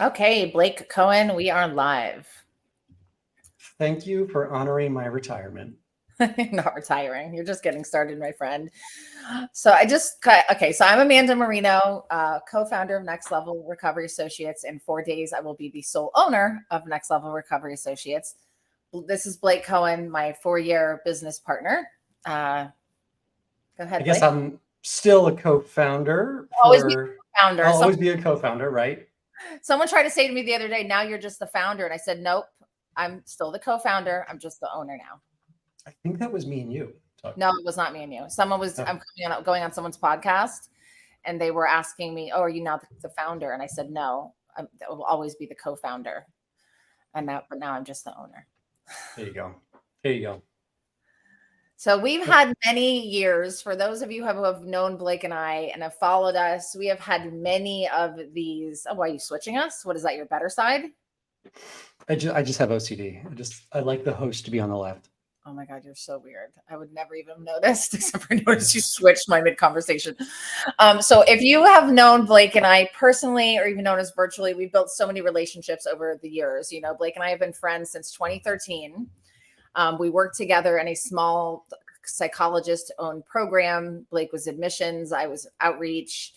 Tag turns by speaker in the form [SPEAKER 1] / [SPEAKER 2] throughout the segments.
[SPEAKER 1] Okay, Blake Cohen, we are live.
[SPEAKER 2] Thank you for honoring my retirement.
[SPEAKER 1] Not retiring. You're just getting started, my friend. So I'm Amanda Marino, co-founder of Next Level Recovery Associates. In 4 days, I will be the sole owner of Next Level Recovery Associates. This is Blake Cohen, my 4-year business partner. Go ahead,
[SPEAKER 2] I guess
[SPEAKER 1] Blake.
[SPEAKER 2] I'm still a co-founder.
[SPEAKER 1] Always be a co-founder.
[SPEAKER 2] I'll always be a co-founder, right?
[SPEAKER 1] Someone tried to say to me the other day, now you're just the founder. And I said, nope, I'm still the co-founder. I'm just the owner now.
[SPEAKER 2] I think that was me and you.
[SPEAKER 1] No, it was not me and you. I'm going on someone's podcast and they were asking me, oh, are you now the founder? And I said, no, I will always be the co-founder. But now I'm just the owner.
[SPEAKER 2] There you go.
[SPEAKER 1] So we've had many years, for those of you who have known Blake and I and have followed us, we have had many of these. Oh, why are you switching us? What is that, your better side?
[SPEAKER 2] I just have OCD. I like the host to be on the left.
[SPEAKER 1] Oh my God, you're so weird. I would never even have noticed, except for notice you switched my mid-conversation. So if you have known Blake and I personally, or even known us virtually, we've built so many relationships over the years. You know, Blake and I have been friends since 2013. We worked together in a small psychologist-owned program. Blake was admissions, I was outreach.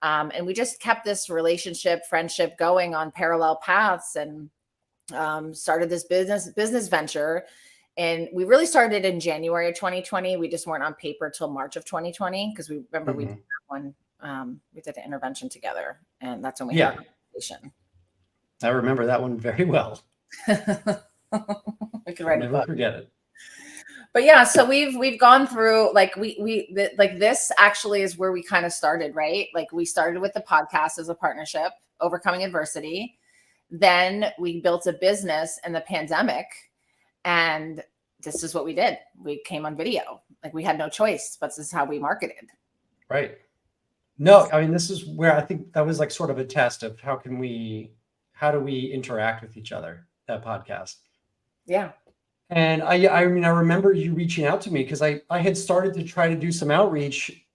[SPEAKER 1] And we just kept this friendship going on parallel paths, and started this business venture. And we really started in January of 2020. We just weren't on paper till March of 2020 because we remember we did that one. We did an intervention together, and that's when we had a conversation.
[SPEAKER 2] I remember that one very well.
[SPEAKER 1] We could write
[SPEAKER 2] never forget it.
[SPEAKER 1] But yeah, so we've gone through this actually is where we kind of started, right? Like we started with the podcast as a partnership, overcoming adversity. Then we built a business in the pandemic. And this is what we did. We came on video. Like we had no choice, but this is how we marketed.
[SPEAKER 2] Right. No, I mean, this is where I think that was like sort of a test of how do we interact with each other, that podcast.
[SPEAKER 1] Yeah.
[SPEAKER 2] And I remember you reaching out to me because I had started to try to do some outreach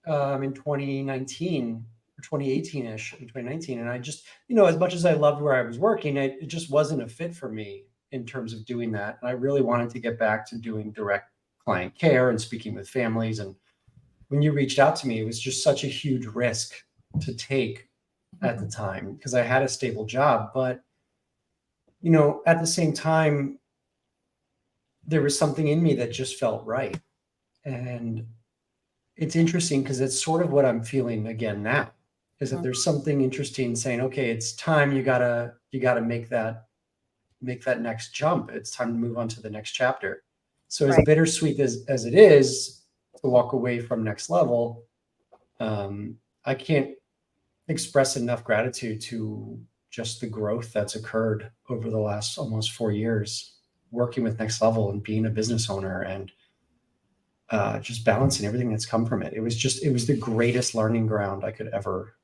[SPEAKER 2] in 2019 or 2018-ish, in 2019. And I just, as much as I loved where I was working, it just wasn't a fit for me in terms of doing that. And I really wanted to get back to doing direct client care and speaking with families. And when you reached out to me, it was just such a huge risk to take at the time because I had a stable job. But, at the same time, there was something in me that just felt right. And it's interesting because it's sort of what I'm feeling again now, is that there's something interesting saying, okay, it's time. You gotta make that next jump. It's time to move on to the next chapter. So as bittersweet as it is to walk away from Next Level, I can't express enough gratitude to just the growth that's occurred over the last almost 4 years working with Next Level and being a business owner and just balancing everything that's come from it. It was the greatest learning ground I could ever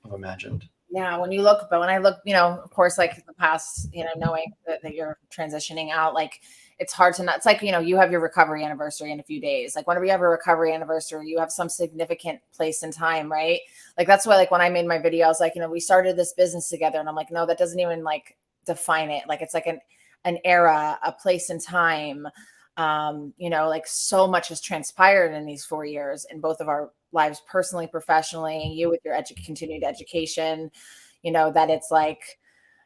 [SPEAKER 2] have imagined.
[SPEAKER 1] Yeah, when I look, of course, like the past, knowing that you're transitioning out, like it's hard to not, it's like, you have your recovery anniversary in a few days. Like whenever you have a recovery anniversary, you have some significant place in time, right? Like that's why, like when I made my video, I was like, we started this business together, and I'm like, no, that doesn't even like define it. Like it's like an era, a place in time. Like so much has transpired in these 4 years in both of our lives, personally, professionally, you with your continued education, that it's like,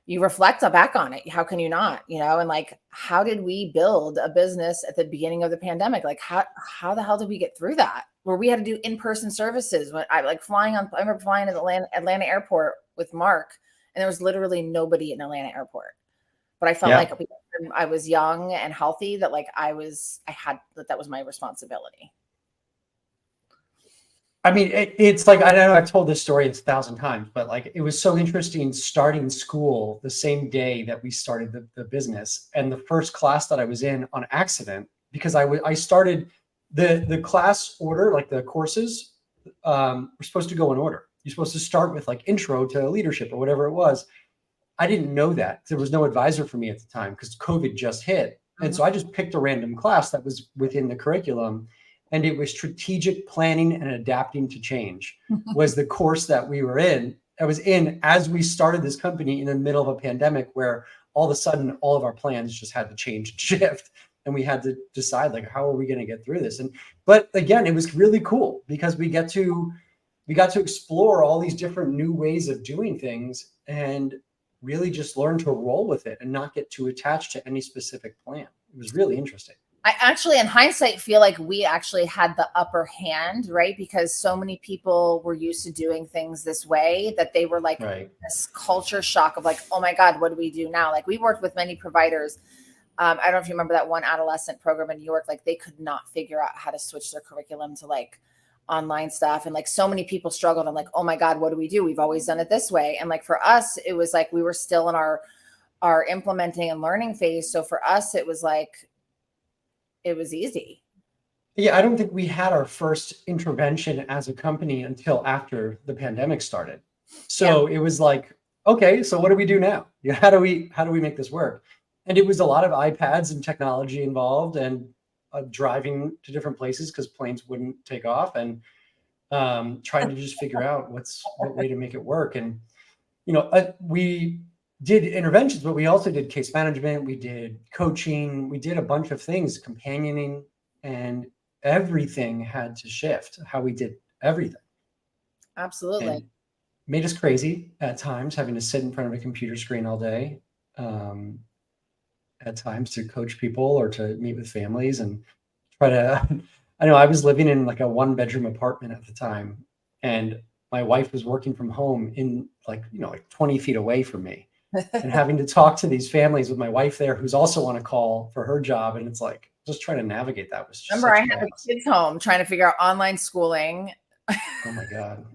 [SPEAKER 1] you reflect back on it. How can you not, and like, how did we build a business at the beginning of the pandemic? Like how the hell did we get through that? Where we had to do in-person services when I remember flying to the Atlanta airport with Mark, and there was literally nobody in Atlanta airport. But I felt like I was young and healthy, that like that was my responsibility.
[SPEAKER 2] I mean, it's like, I know I've told this story 1,000 times, but like, it was so interesting starting school the same day that we started the business. And the first class that I was in on accident, because I started the class order, like the courses were supposed to go in order. You're supposed to start with like intro to leadership or whatever it was. I didn't know that. There was no advisor for me at the time because COVID just hit. And so I just picked a random class that was within the curriculum. And it was strategic planning and adapting to change was the course that we were in. was in as we started this company in the middle of a pandemic where all of a sudden all of our plans just had to change and shift. And we had to decide like, how are we going to get through this? But again, it was really cool because we got to explore all these different new ways of doing things and really just learn to roll with it and not get too attached to any specific plan. It was really interesting.
[SPEAKER 1] I actually, in hindsight, feel like we actually had the upper hand, right? Because so many people were used to doing things this way that they were like this culture shock of like, oh my God, what do we do now? Like we worked with many providers. I don't know if you remember that one adolescent program in New York, like they could not figure out how to switch their curriculum to like online stuff. And like so many people struggled. I'm like, oh my God, what do we do? We've always done it this way. And like for us, it was like we were still in our implementing and learning phase. So for us, it was like, it was easy.
[SPEAKER 2] Yeah, I don't think we had our first intervention as a company until after the pandemic started. So it was like, okay, so what do we do now? How do we make this work? And it was a lot of iPads and technology involved and driving to different places because planes wouldn't take off and trying to just figure out what way to make it work. And, we did interventions, but we also did case management. We did coaching. We did a bunch of things, companioning, and everything had to shift how we did everything.
[SPEAKER 1] Absolutely.
[SPEAKER 2] And made us crazy at times, having to sit in front of a computer screen all day. At times to coach people or to meet with families and try to, I know I was living in like a 1-bedroom apartment at the time and my wife was working from home in like 20 feet away from me and having to talk to these families with my wife there, who's also on a call for her job. And it's like, just trying to navigate that was just
[SPEAKER 1] remember I had the kids home trying to figure out online schooling.
[SPEAKER 2] Oh my God.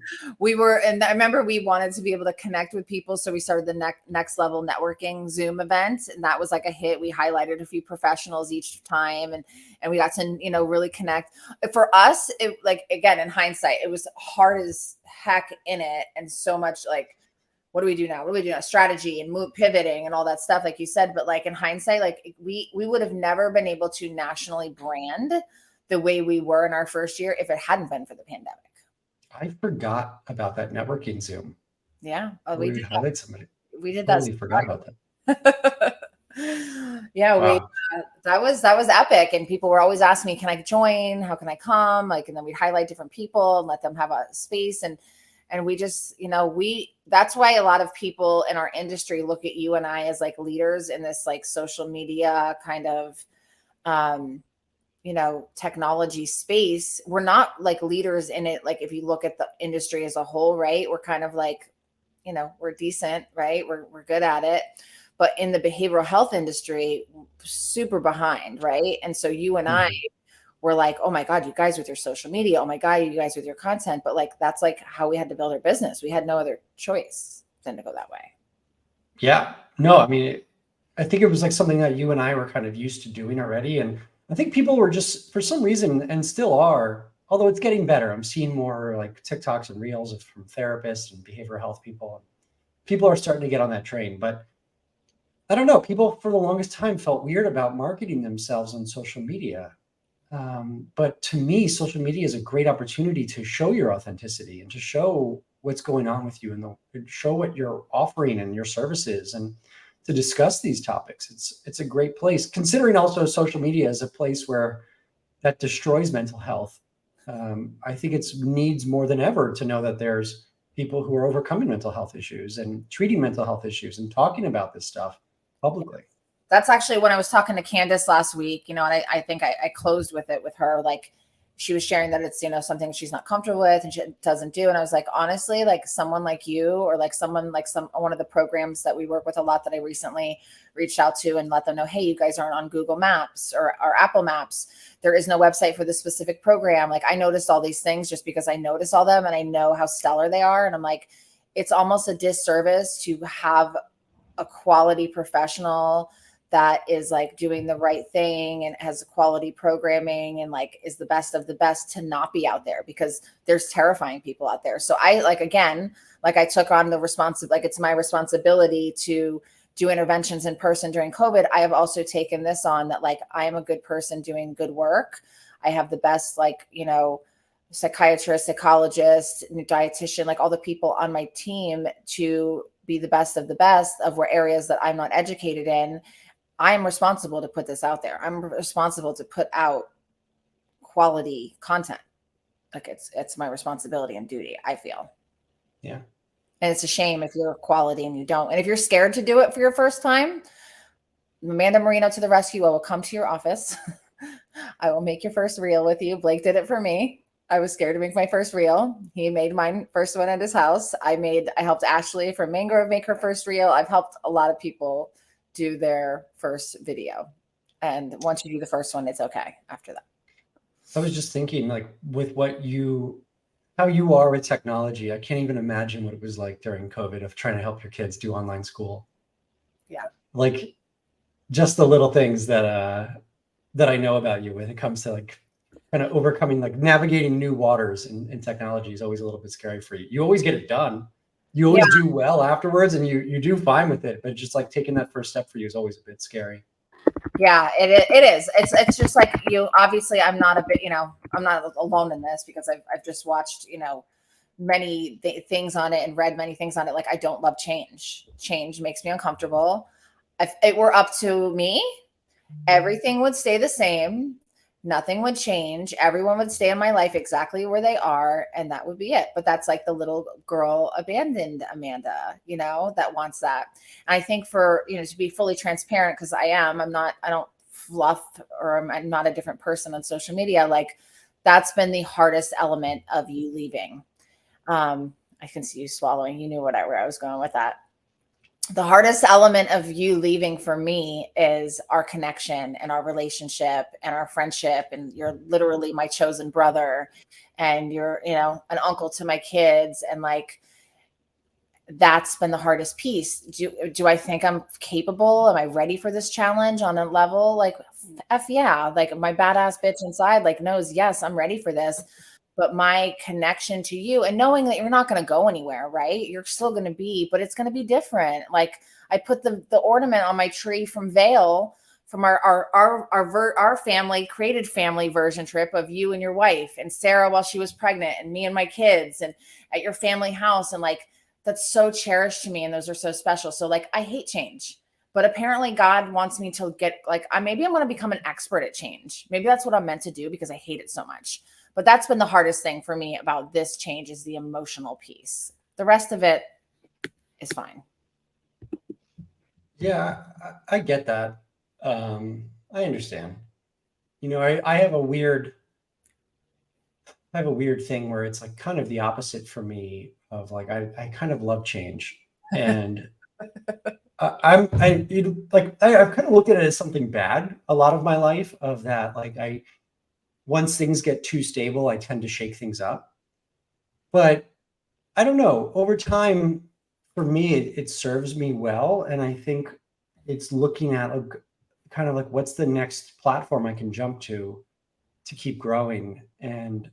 [SPEAKER 1] And I remember we wanted to be able to connect with people. So we started the next level networking Zoom event. And that was like a hit. We highlighted a few professionals each time and we got to, really connect. For us, it like, again, in hindsight, it was hard as heck in it. And so much like, what do we do now? What do we do now? Strategy and pivoting and all that stuff, like you said. But like in hindsight, like we would have never been able to nationally brand the way we were in our first year if it hadn't been for the pandemic.
[SPEAKER 2] I forgot about that networking Zoom.
[SPEAKER 1] Yeah. Oh,
[SPEAKER 2] we did highlight somebody.
[SPEAKER 1] We did
[SPEAKER 2] totally
[SPEAKER 1] that.
[SPEAKER 2] Forgot about that.
[SPEAKER 1] Yeah.
[SPEAKER 2] Wow.
[SPEAKER 1] That was epic. And people were always asking me, can I join? How can I come? Like, and then we'd highlight different people and let them have a space. And we just, that's why a lot of people in our industry look at you and I as like leaders in this like social media kind of, technology space. We're not like leaders in it. Like if you look at the industry as a whole, right, we're kind of like, we're decent, right? We're good at it. But in the behavioral health industry, super behind, right? And so you and I were like, oh my God, you guys with your social media. Oh my God, you guys with your content. But like, that's like how we had to build our business. We had no other choice than to go that way.
[SPEAKER 2] Yeah. No, I mean, I think it was like something that you and I were kind of used to doing already. And I think people were just, for some reason, and still are, although it's getting better. I'm seeing more like TikToks and reels from therapists and behavioral health people. People are starting to get on that train, but I don't know. People for the longest time felt weird about marketing themselves on social media. But to me, social media is a great opportunity to show your authenticity and to show what's going on with you and show what you're offering and your services and to discuss these topics. It's a great place, considering also social media is a place where that destroys mental health. I think it needs more than ever to know that there's people who are overcoming mental health issues and treating mental health issues and talking about this stuff publicly.
[SPEAKER 1] That's actually when I was talking to Candace last week, and I think I closed with it with her. Like she was sharing that it's, something she's not comfortable with and she doesn't do. And I was like, honestly, like someone like you or like someone like one of the programs that we work with a lot that I recently reached out to and let them know, hey, you guys aren't on Google Maps or Apple Maps. There is no website for this specific program. Like I noticed all these things just because I notice all them and I know how stellar they are. And I'm like, it's almost a disservice to have a quality professional that is like doing the right thing and has quality programming and like is the best of the best to not be out there, because there's terrifying people out there. So I I took on the it's my responsibility to do interventions in person during COVID. I have also taken this on that, like, I am a good person doing good work. I have the best, psychiatrist, psychologist, dietitian, like all the people on my team to be the best of the best of where areas that I'm not educated in. I'm responsible to put this out there. I'm responsible to put out quality content. Like it's my responsibility and duty, I feel.
[SPEAKER 2] Yeah.
[SPEAKER 1] And it's a shame if you're quality and you don't. And if you're scared to do it for your first time, Amanda Marino to the rescue. I will come to your office. I will make your first reel with you. Blake did it for me. I was scared to make my first reel. He made mine first one at his house. I helped Ashley from Mangrove make her first reel. I've helped a lot of people do their first video. And once you do the first one, it's okay after that.
[SPEAKER 2] I was just thinking, like, with how you are with technology, I can't even imagine what it was like during COVID of trying to help your kids do online school.
[SPEAKER 1] Yeah.
[SPEAKER 2] Like, just the little things that I know about you when it comes to like kind of overcoming, like navigating new waters in technology is always a little bit scary for you. You always get it done. You always do well afterwards, and you do fine with it. But just like taking that first step for you is always a bit scary.
[SPEAKER 1] Yeah, it is. It's just like you. Obviously, I'm not a bit. I'm not alone in this because I've just watched many things on it and read many things on it. Like I don't love change. Change makes me uncomfortable. If it were up to me, everything would stay the same. Nothing would change. Everyone would stay in my life exactly where they are, and that would be it. But that's like the little girl abandoned Amanda, that wants that. And I think for, to be fully transparent, because I don't fluff, or I'm not a different person on social media. Like that's been the hardest element of you leaving. I can see you swallowing. You knew where I was going with that. The hardest element of you leaving for me is our connection and our relationship and our friendship. And you're literally my chosen brother, and you're, an uncle to my kids. And like, that's been the hardest piece. Do I think I'm capable? Am I ready for this challenge on a level? Like, F yeah. Like my badass bitch inside, like knows, yes, I'm ready for this. But my connection to you and knowing that you're not going to go anywhere, right? You're still going to be, but it's going to be different. Like I put the ornament on my tree from Vail, from our family created family version trip of you and your wife and Sarah while she was pregnant and me and my kids and at your family house. And like, that's so cherished to me. And those are so special. So like, I hate change, but apparently God wants me to get like, maybe I'm going to become an expert at change. Maybe that's what I'm meant to do because I hate it so much. But that's been the hardest thing for me about this change is the emotional piece. The rest of it is fine.
[SPEAKER 2] Yeah, I get that. I understand. I have a weird thing where it's like kind of the opposite for me of like, I kind of love change. And I've kind of looked at it as something bad a lot of my life of that. Like once things get too stable, I tend to shake things up. But I don't know, over time, for me, it serves me well. And I think it's looking at kind of like, what's the next platform I can jump to keep growing. And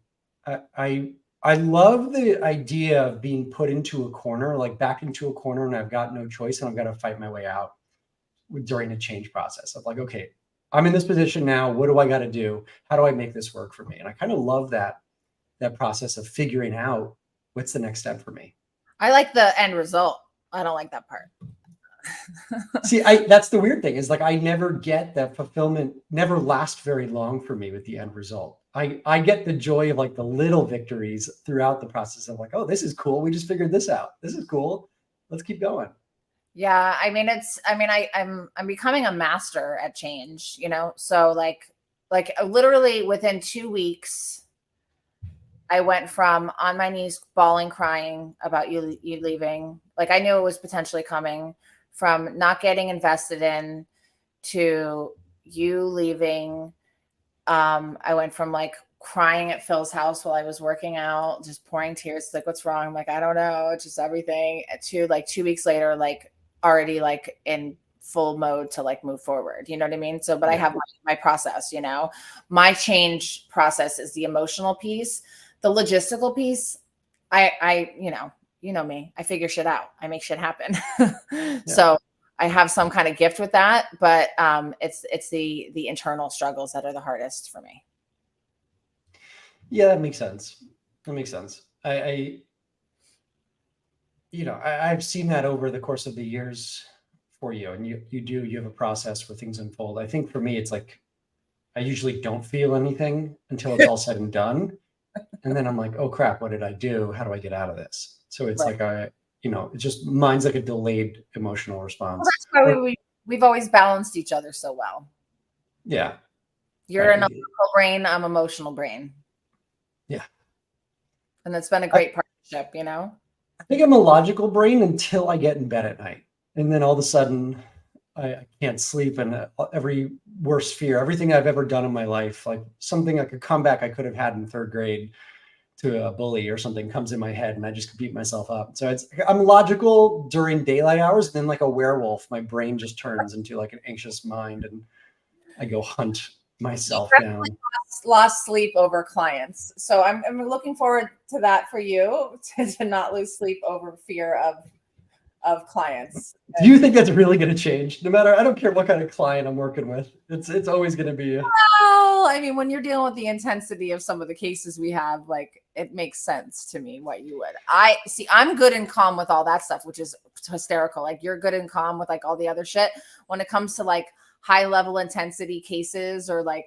[SPEAKER 2] I love the idea of being put into a corner, like back into a corner, and I've got no choice and I've got to fight my way out during a change process of like, okay, I'm in this position now. What do I got to do? How do I make this work for me? And I kind of love that process of figuring out what's the next step for me.
[SPEAKER 1] I like the end result. I don't like that part.
[SPEAKER 2] See, that's the weird thing is like, I never get that fulfillment, never lasts very long for me with the end result. I get the joy of like the little victories throughout the process of like, oh, this is cool. We just figured this out. This is cool. Let's keep going.
[SPEAKER 1] Yeah. I'm becoming a master at change, so like literally within 2 weeks, I went from on my knees, bawling, crying about you leaving. Like I knew it was potentially coming, from not getting invested in to you leaving. I went from like crying at Phil's house while I was working out, just pouring tears. Like, what's wrong? I'm like, I don't know. Just everything. To like 2 weeks later, like already like in full mode to like move forward. You know what I mean? So, but I have my process, my change process is the emotional piece. The logistical piece, I me, I figure shit out. I make shit happen. So I have some kind of gift with that, but it's the internal struggles that are the hardest for me.
[SPEAKER 2] Yeah, that makes sense. That makes sense. I've seen that over the course of the years for you, and you have a process where things unfold. I think for me, it's like I usually don't feel anything until it's all said and done, and then I'm like, oh crap, what did I do? How do I get out of this? So it's
[SPEAKER 1] Right.
[SPEAKER 2] like it's just mine's like a delayed emotional
[SPEAKER 1] Well,
[SPEAKER 2] response.
[SPEAKER 1] that's why
[SPEAKER 2] Or
[SPEAKER 1] we've always balanced each other so well.
[SPEAKER 2] yeah,
[SPEAKER 1] You're an
[SPEAKER 2] right,
[SPEAKER 1] electrical brain, I'm emotional brain.
[SPEAKER 2] yeah.
[SPEAKER 1] And that's been a
[SPEAKER 2] I,
[SPEAKER 1] great partnership, you know?
[SPEAKER 2] I think I'm a logical brain until I get in bed at night, and then all of a sudden I can't sleep, and every worst fear, everything I've ever done in my life, like something like a comeback I could have had in third grade to a bully or something, comes in my head, and I just beat myself up. So I'm logical during daylight hours, and then like a werewolf, my brain just turns into like an anxious mind, and I go hunt
[SPEAKER 1] You
[SPEAKER 2] myself
[SPEAKER 1] definitely
[SPEAKER 2] down.
[SPEAKER 1] lost sleep over clients. So I'm looking forward to that for you to not lose sleep over fear of clients.
[SPEAKER 2] Do you think that's really going to change? No matter, I don't care what kind of client I'm working with. It's always going to be.
[SPEAKER 1] Well, I mean, when you're dealing with the intensity of some of the cases we have, like it makes sense to me what you would. I see, I'm good and calm with all that stuff, which is hysterical. Like you're good and calm with like all the other shit. When it comes to like high level intensity cases or like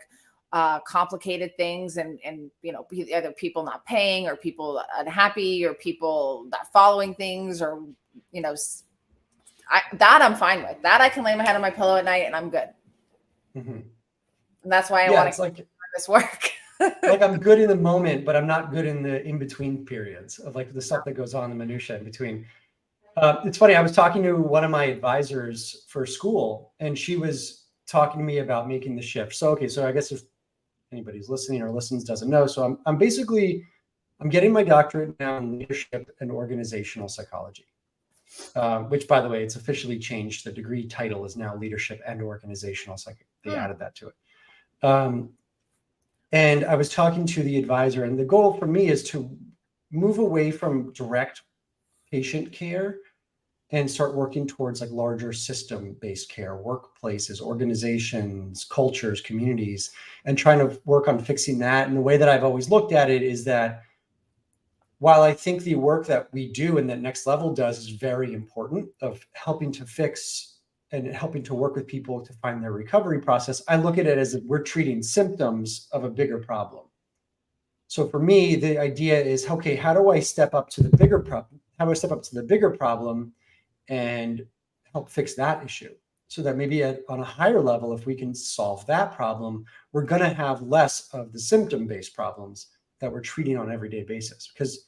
[SPEAKER 1] complicated things and either people not paying or people unhappy or people not following things or you know that I'm fine with. That I can lay my head on my pillow at night and I'm good.
[SPEAKER 2] Mhm.
[SPEAKER 1] And that's why I
[SPEAKER 2] Yeah,
[SPEAKER 1] want
[SPEAKER 2] it's
[SPEAKER 1] to
[SPEAKER 2] like
[SPEAKER 1] this work.
[SPEAKER 2] I'm good in the moment, but I'm not good in the in between periods of like the stuff that goes on, the minutia in between. It's funny. I was talking to one of my advisors for school, and she was talking to me about making the shift. So okay, so I guess if anybody's listening or listens doesn't know, so I'm getting my doctorate now in leadership and organizational psychology, which by the way, it's officially changed. The degree title is now leadership and organizational psych. They
[SPEAKER 1] Hmm.
[SPEAKER 2] added that to it. And I was talking to the advisor, and the goal for me is to move away from direct patient care and start working towards like larger system-based care, workplaces, organizations, cultures, communities, and trying to work on fixing that. And the way that I've always looked at it is that while I think the work that we do and that Next Level does is very important of helping to fix and helping to work with people to find their recovery process, I look at it as if we're treating symptoms of a bigger problem. So for me, the idea is, okay, how do I step up to the bigger problem? How do I step up to the bigger problem and help fix that issue? So that maybe on a higher level, if we can solve that problem, we're going to have less of the symptom-based problems that we're treating on an everyday basis. Because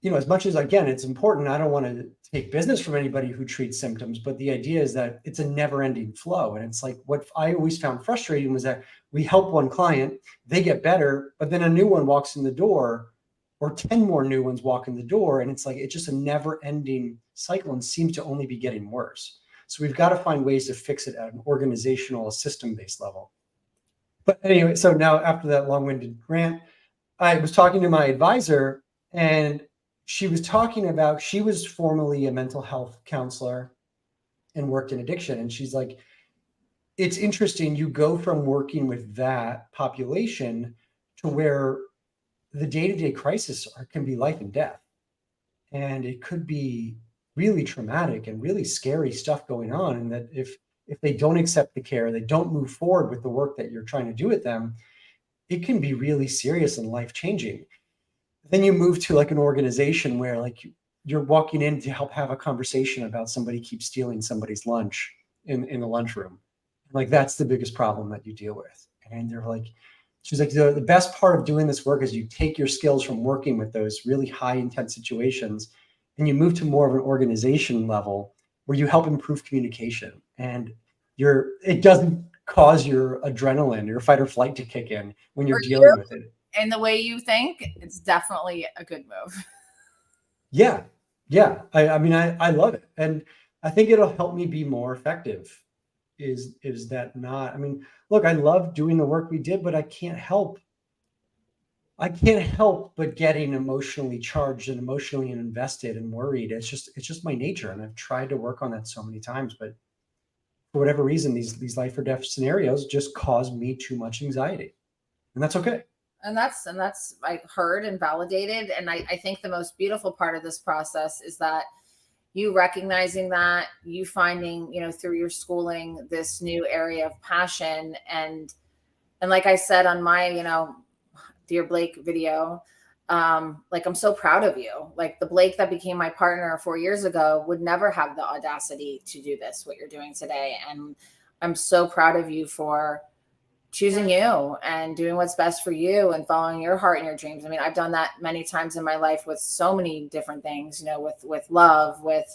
[SPEAKER 2] as much as again, it's important, I don't want to take business from anybody who treats symptoms, but the idea is that it's a never-ending flow. And it's like what I always found frustrating was that we help one client, they get better, but then a new one walks in the door, or 10 more new ones walk in the door, and it's like it's just a never-ending cycle and seems to only be getting worse. So we've got to find ways to fix it at an organizational, system-based level. But anyway, so now after that long-winded rant, I was talking to my advisor, and she was formerly a mental health counselor and worked in addiction. And she's like, it's interesting. You go from working with that population to where the day-to-day crisis can be life and death. And it could be really traumatic and really scary stuff going on. And that if they don't accept the care, they don't move forward with the work that you're trying to do with them, it can be really serious and life-changing. Then you move to like an organization where like you're walking in to help have a conversation about somebody keeps stealing somebody's lunch in the lunchroom. Like that's the biggest problem that you deal with. And they're like, she's like, the best part of doing this work is you take your skills from working with those really high intense situations and you move to more of an organization level where you help improve communication. And it doesn't cause your adrenaline, your fight or flight to kick in when you're
[SPEAKER 1] For you
[SPEAKER 2] dealing with it.
[SPEAKER 1] and the way you think, it's definitely a good move.
[SPEAKER 2] Yeah. Yeah. I mean, I love it. And I think it'll help me be more effective. Is that not, I mean, look, I love doing the work we did, but I can't help but getting emotionally charged and emotionally invested and worried. It's just my nature. And I've tried to work on that so many times, but for whatever reason, these life or death scenarios just cause me too much anxiety. And that's okay.
[SPEAKER 1] And that's I heard and validated. And I think the most beautiful part of this process is that you recognizing that, you finding, through your schooling, this new area of passion. And like I said on my, Dear Blake video, like, I'm so proud of you. Like, the Blake that became my partner 4 years ago would never have the audacity to do this, what you're doing today. And I'm so proud of you for choosing you and doing what's best for you and following your heart and your dreams. I mean, I've done that many times in my life with so many different things, with love, with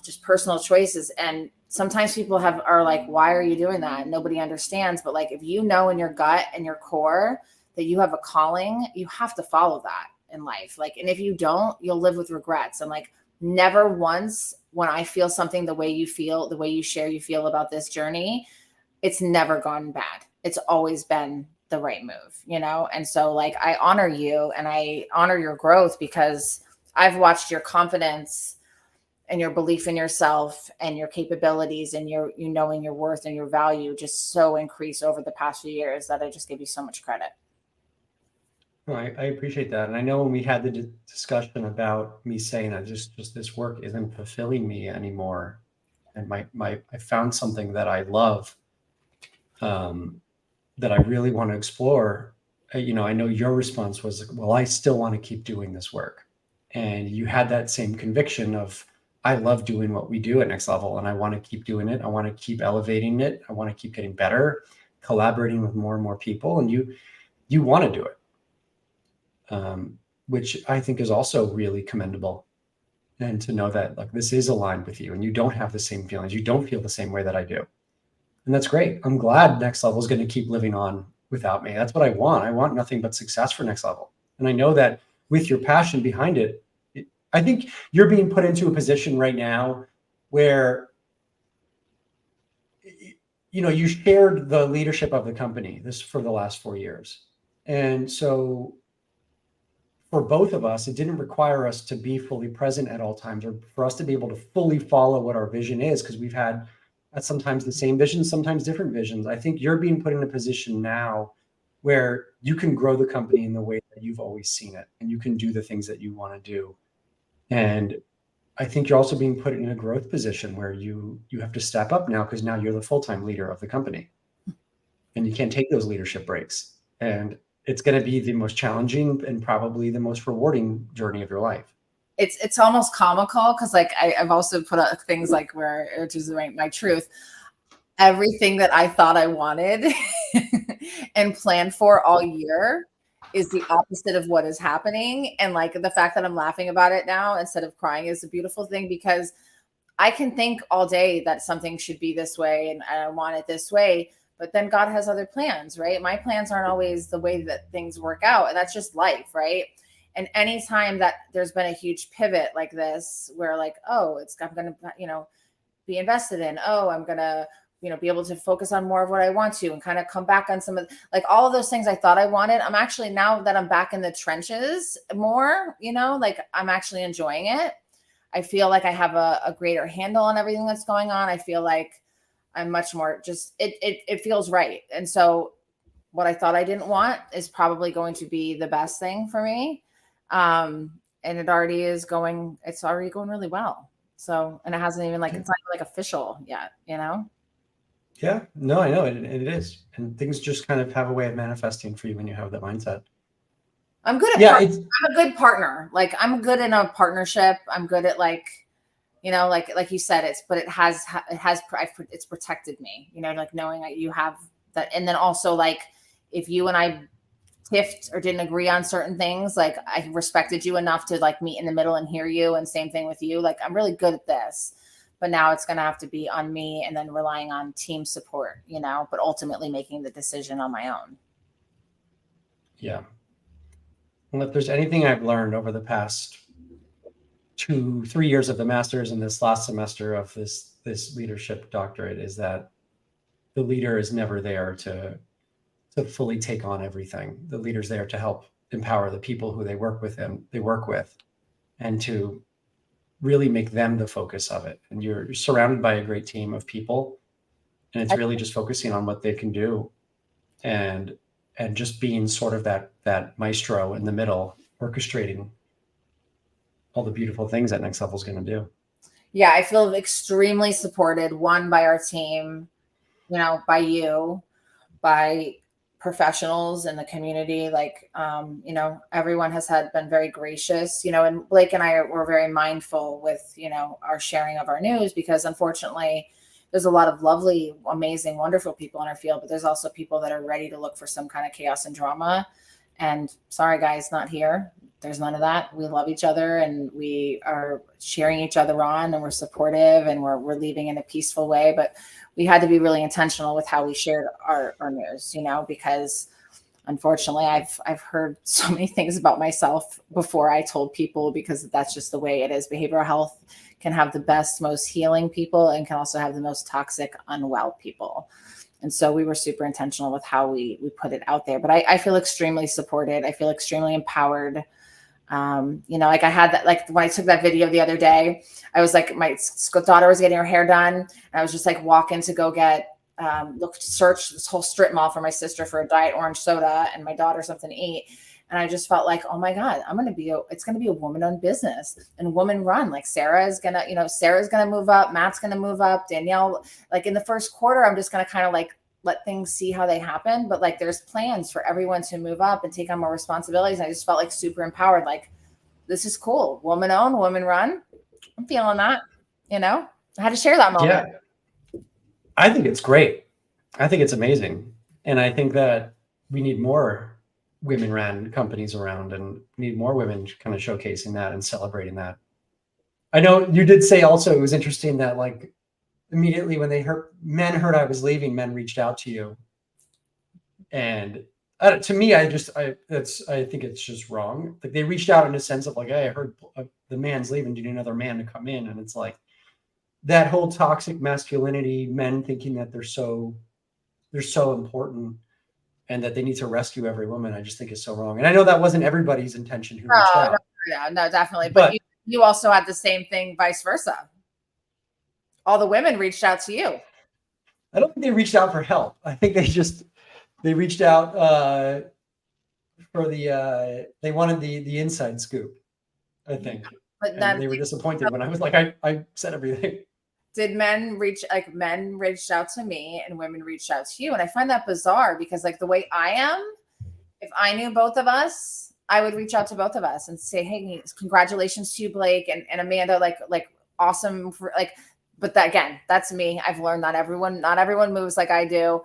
[SPEAKER 1] just personal choices. And sometimes people are like, why are you doing that? And nobody understands. But like, if you know in your gut and your core that you have a calling, you have to follow that in life. Like, and if you don't, you'll live with regrets. And like, never once when I feel something the way you feel, the way you share, you feel about this journey, it's never gone bad. It's always been the right move, And so like, I honor you and I honor your growth, because I've watched your confidence and your belief in yourself and your capabilities and your, knowing your worth and your value just so increase over the past few years that I just give you so much credit.
[SPEAKER 2] Well, I appreciate that. And I know when we had the discussion about me saying that just this work isn't fulfilling me anymore. And I found something that I love, that I really want to explore. I know your response was, well, I still want to keep doing this work. And you had that same conviction of, I love doing what we do at Next Level and I want to keep doing it. I want to keep elevating it. I want to keep getting better, collaborating with more and more people. And you want to do it. Which I think is also really commendable. And to know that like this is aligned with you and you don't have the same feelings. You don't feel the same way that I do. And that's great. I'm glad Next Level is going to keep living on without me. That's what I want. I want nothing but success for Next Level. And I know that with your passion behind it, I think you're being put into a position right now where, you shared the leadership of the company for the last 4 years. And so for both of us, it didn't require us to be fully present at all times or for us to be able to fully follow what our vision is, because we've had sometimes the same vision, sometimes different visions. I think you're being put in a position now where you can grow the company in the way that you've always seen it, and you can do the things that you want to do. And I think you're also being put in a growth position where you have to step up now, because now you're the full-time leader of the company and you can't take those leadership breaks. And it's going to be the most challenging and probably the most rewarding journey of your life.
[SPEAKER 1] It's almost comical, because like I've also put up things like which is my truth. Everything that I thought I wanted and planned for all year is the opposite of what is happening. And like, the fact that I'm laughing about it now instead of crying is a beautiful thing, because I can think all day that something should be this way and I want it this way, but then God has other plans, right? My plans aren't always the way that things work out, and that's just life, right? And anytime that there's been a huge pivot like this, where like, oh, I'm going to, be invested in, oh, I'm going to, be able to focus on more of what I want to and kind of come back on some of like all of those things I thought I wanted. I'm actually, now that I'm back in the trenches more, like I'm actually enjoying it. I feel like I have a greater handle on everything that's going on. I feel like I'm much more just, it feels right. And so what I thought I didn't want is probably going to be the best thing for me. And it's already going really well. So, and it hasn't even it's not even like official yet,
[SPEAKER 2] Yeah, no, I know it is. And things just kind of have a way of manifesting for you when you have that mindset.
[SPEAKER 1] I'm good at I'm a good partner. Like, I'm good in a partnership. I'm good at like you said, it's protected me, like knowing that you have that. And then also like, if you and I tiffed or didn't agree on certain things, like I respected you enough to like meet in the middle and hear you, and same thing with you. Like, I'm really good at this, but now it's going to have to be on me and then relying on team support, but ultimately making the decision on my own.
[SPEAKER 2] Yeah. Well, if there's anything I've learned over the past 2-3 years of the master's and this last semester of this leadership doctorate, is that the leader is never there to fully take on everything. The leader's there to help empower the people who they work with and to really make them the focus of it. And you're surrounded by a great team of people, and it's really just focusing on what they can do and and just being sort of that maestro in the middle, orchestrating all the beautiful things that Next Level is going to do.
[SPEAKER 1] Yeah, I feel extremely supported, one, by our team, by you, by professionals in the community. Like, everyone has been very gracious, and Blake and I were very mindful with, our sharing of our news, because unfortunately there's a lot of lovely, amazing, wonderful people in our field, but there's also people that are ready to look for some kind of chaos and drama. And sorry, guys, not here. There's none of that. We love each other, and we are cheering each other on, and we're supportive, and we're leaving in a peaceful way. But we had to be really intentional with how we shared our news, because unfortunately I've heard so many things about myself before I told people, because that's just the way it is. Behavioral health can have the best, most healing people, and can also have the most toxic, unwell people. And so we were super intentional with how we put it out there. But I feel extremely supported. I feel extremely empowered. Like I had that, like when I took that video the other day, I was like, my daughter was getting her hair done, and I was just like walking to go get, search this whole strip mall for my sister for a diet orange soda and my daughter something to eat. And I just felt like, oh my God, it's going to be a woman-owned business and woman-run. Like Sarah's going to move up. Matt's going to move up. Danielle, like in the first quarter, I'm just going to kind of like let things see how they happen. But like, there's plans for everyone to move up and take on more responsibilities. And I just felt like super empowered. Like, this is cool. Woman-owned, woman-run. I'm feeling that, I had to share that moment.
[SPEAKER 2] Yeah. I think it's great. I think it's amazing. And I think that we need more women-ran companies around, and need more women kind of showcasing that and celebrating that. I know you did say also it was interesting that like immediately when men heard I was leaving, men reached out to you. And to me, I think it's just wrong. Like they reached out in a sense of like, hey, I heard the man's leaving. Do you need another man to come in? And it's like that whole toxic masculinity, men thinking that they're so important and that they need to rescue every woman, I just think is so wrong. And I know that wasn't everybody's intention who reached out.
[SPEAKER 1] No, definitely. But you also had the same thing, vice versa. All the women reached out to you.
[SPEAKER 2] I don't think they reached out for help. I think they reached out for they wanted the inside scoop, I think. But then they were disappointed when I was like, I said everything.
[SPEAKER 1] Did men reached out to me and women reached out to you? And I find that bizarre, because like the way I am, if I knew both of us, I would reach out to both of us and say, hey, congratulations to you, Blake and Amanda, like awesome for like, but that's me. I've learned not everyone moves like I do.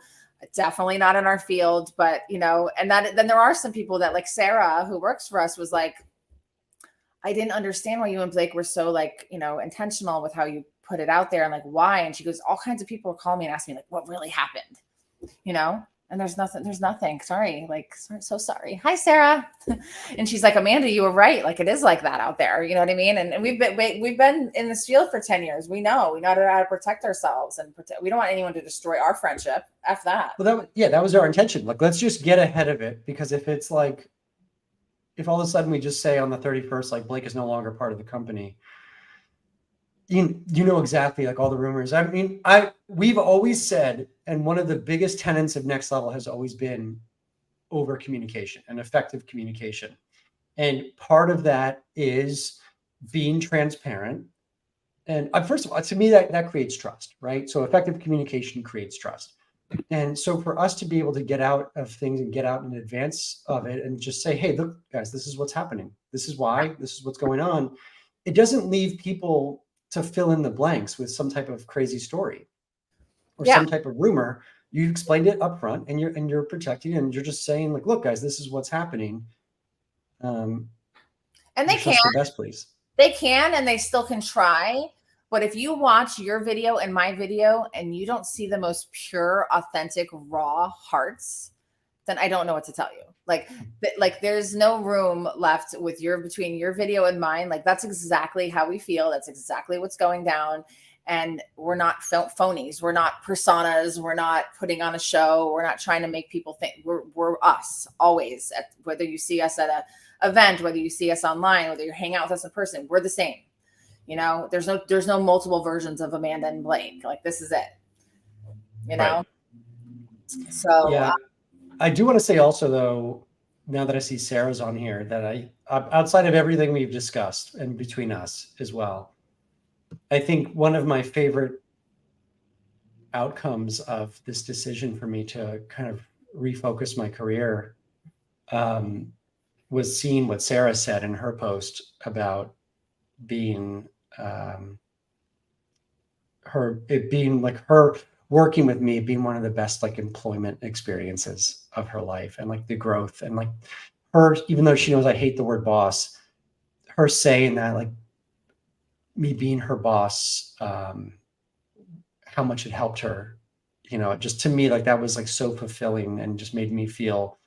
[SPEAKER 1] Definitely not in our field, but and then there are some people that, like Sarah, who works for us, was like, I didn't understand why you and Blake were so like, intentional with how you put it out there, and like why. And she goes, all kinds of people call me and ask me like, what really happened, and there's nothing. Sorry. So sorry. Hi, Sarah. And she's like, Amanda, you were right. Like it is like that out there. You know what I mean? And we've been in this field for 10 years. We know how to protect ourselves, and we don't want anyone to destroy our friendship. F that.
[SPEAKER 2] Well, that was our intention. Like, let's just get ahead of it, because if it's like, if all of a sudden we just say on the 31st, like Blake is no longer part of the company, you know exactly like all the rumors. I mean, we've always said, and one of the biggest tenets of Next Level has always been over communication and effective communication. And part of that is being transparent. And first of all, to me, that creates trust, right? So effective communication creates trust. And so for us to be able to get out of things and get out in advance of it and just say, hey, look, guys, this is what's happening. This is why, this is what's going on. It doesn't leave people to fill in the blanks with some type of crazy story or some type of rumor. You explained it up front, and you're protecting, and you're just saying like, look, guys, this is what's happening.
[SPEAKER 1] And they can,
[SPEAKER 2] the best, please.
[SPEAKER 1] They can, and they still can try. But if you watch your video and my video and you don't see the most pure, authentic, raw hearts, then I don't know what to tell you. Like there's no room left between your video and mine. Like that's exactly how we feel. That's exactly what's going down. And we're not phonies. We're not personas. We're not putting on a show. We're not trying to make people think we're us always. Whether you see us at an event, whether you see us online, whether you hang out with us in person, we're the same. There's no multiple versions of Amanda and Blake. Like this is it.
[SPEAKER 2] Right.
[SPEAKER 1] So
[SPEAKER 2] yeah. I do want to say also, though, now that I see Sarah's on here, that outside of everything we've discussed and between us as well, I think one of my favorite outcomes of this decision for me to kind of refocus my career was seeing what Sarah said in her post about being her working with me being one of the best like employment experiences of her life, and like the growth, and like her, even though she knows I hate the word boss, her saying that like me being her boss, how much it helped her, just to me, like that was like so fulfilling and just made me feel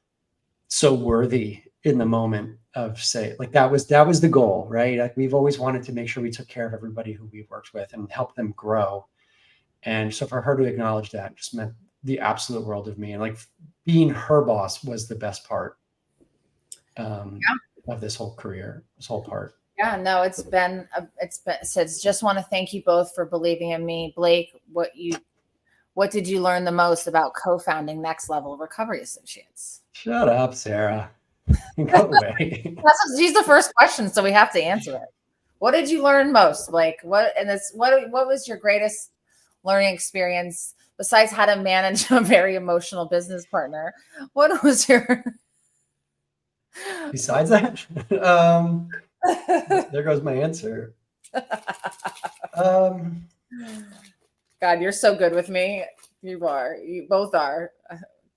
[SPEAKER 2] so worthy in the moment of like that was the goal, right? Like we've always wanted to make sure we took care of everybody who we've worked with and help them grow. And so for her to acknowledge that just meant the absolute world of me. And like being her boss was the best part of this whole career, this whole part.
[SPEAKER 1] Yeah, no, it's been, so just want to thank you both for believing in me. Blake, what did you learn the most about co-founding Next Level Recovery Associates?
[SPEAKER 2] Shut up, Sarah. Go away.
[SPEAKER 1] She's the first question, so we have to answer it. What did you learn most, Blake? What was your greatest learning experience besides how to manage a very emotional business partner? What was your
[SPEAKER 2] besides that? There goes my answer.
[SPEAKER 1] God, you're so good with me. You are. You both are.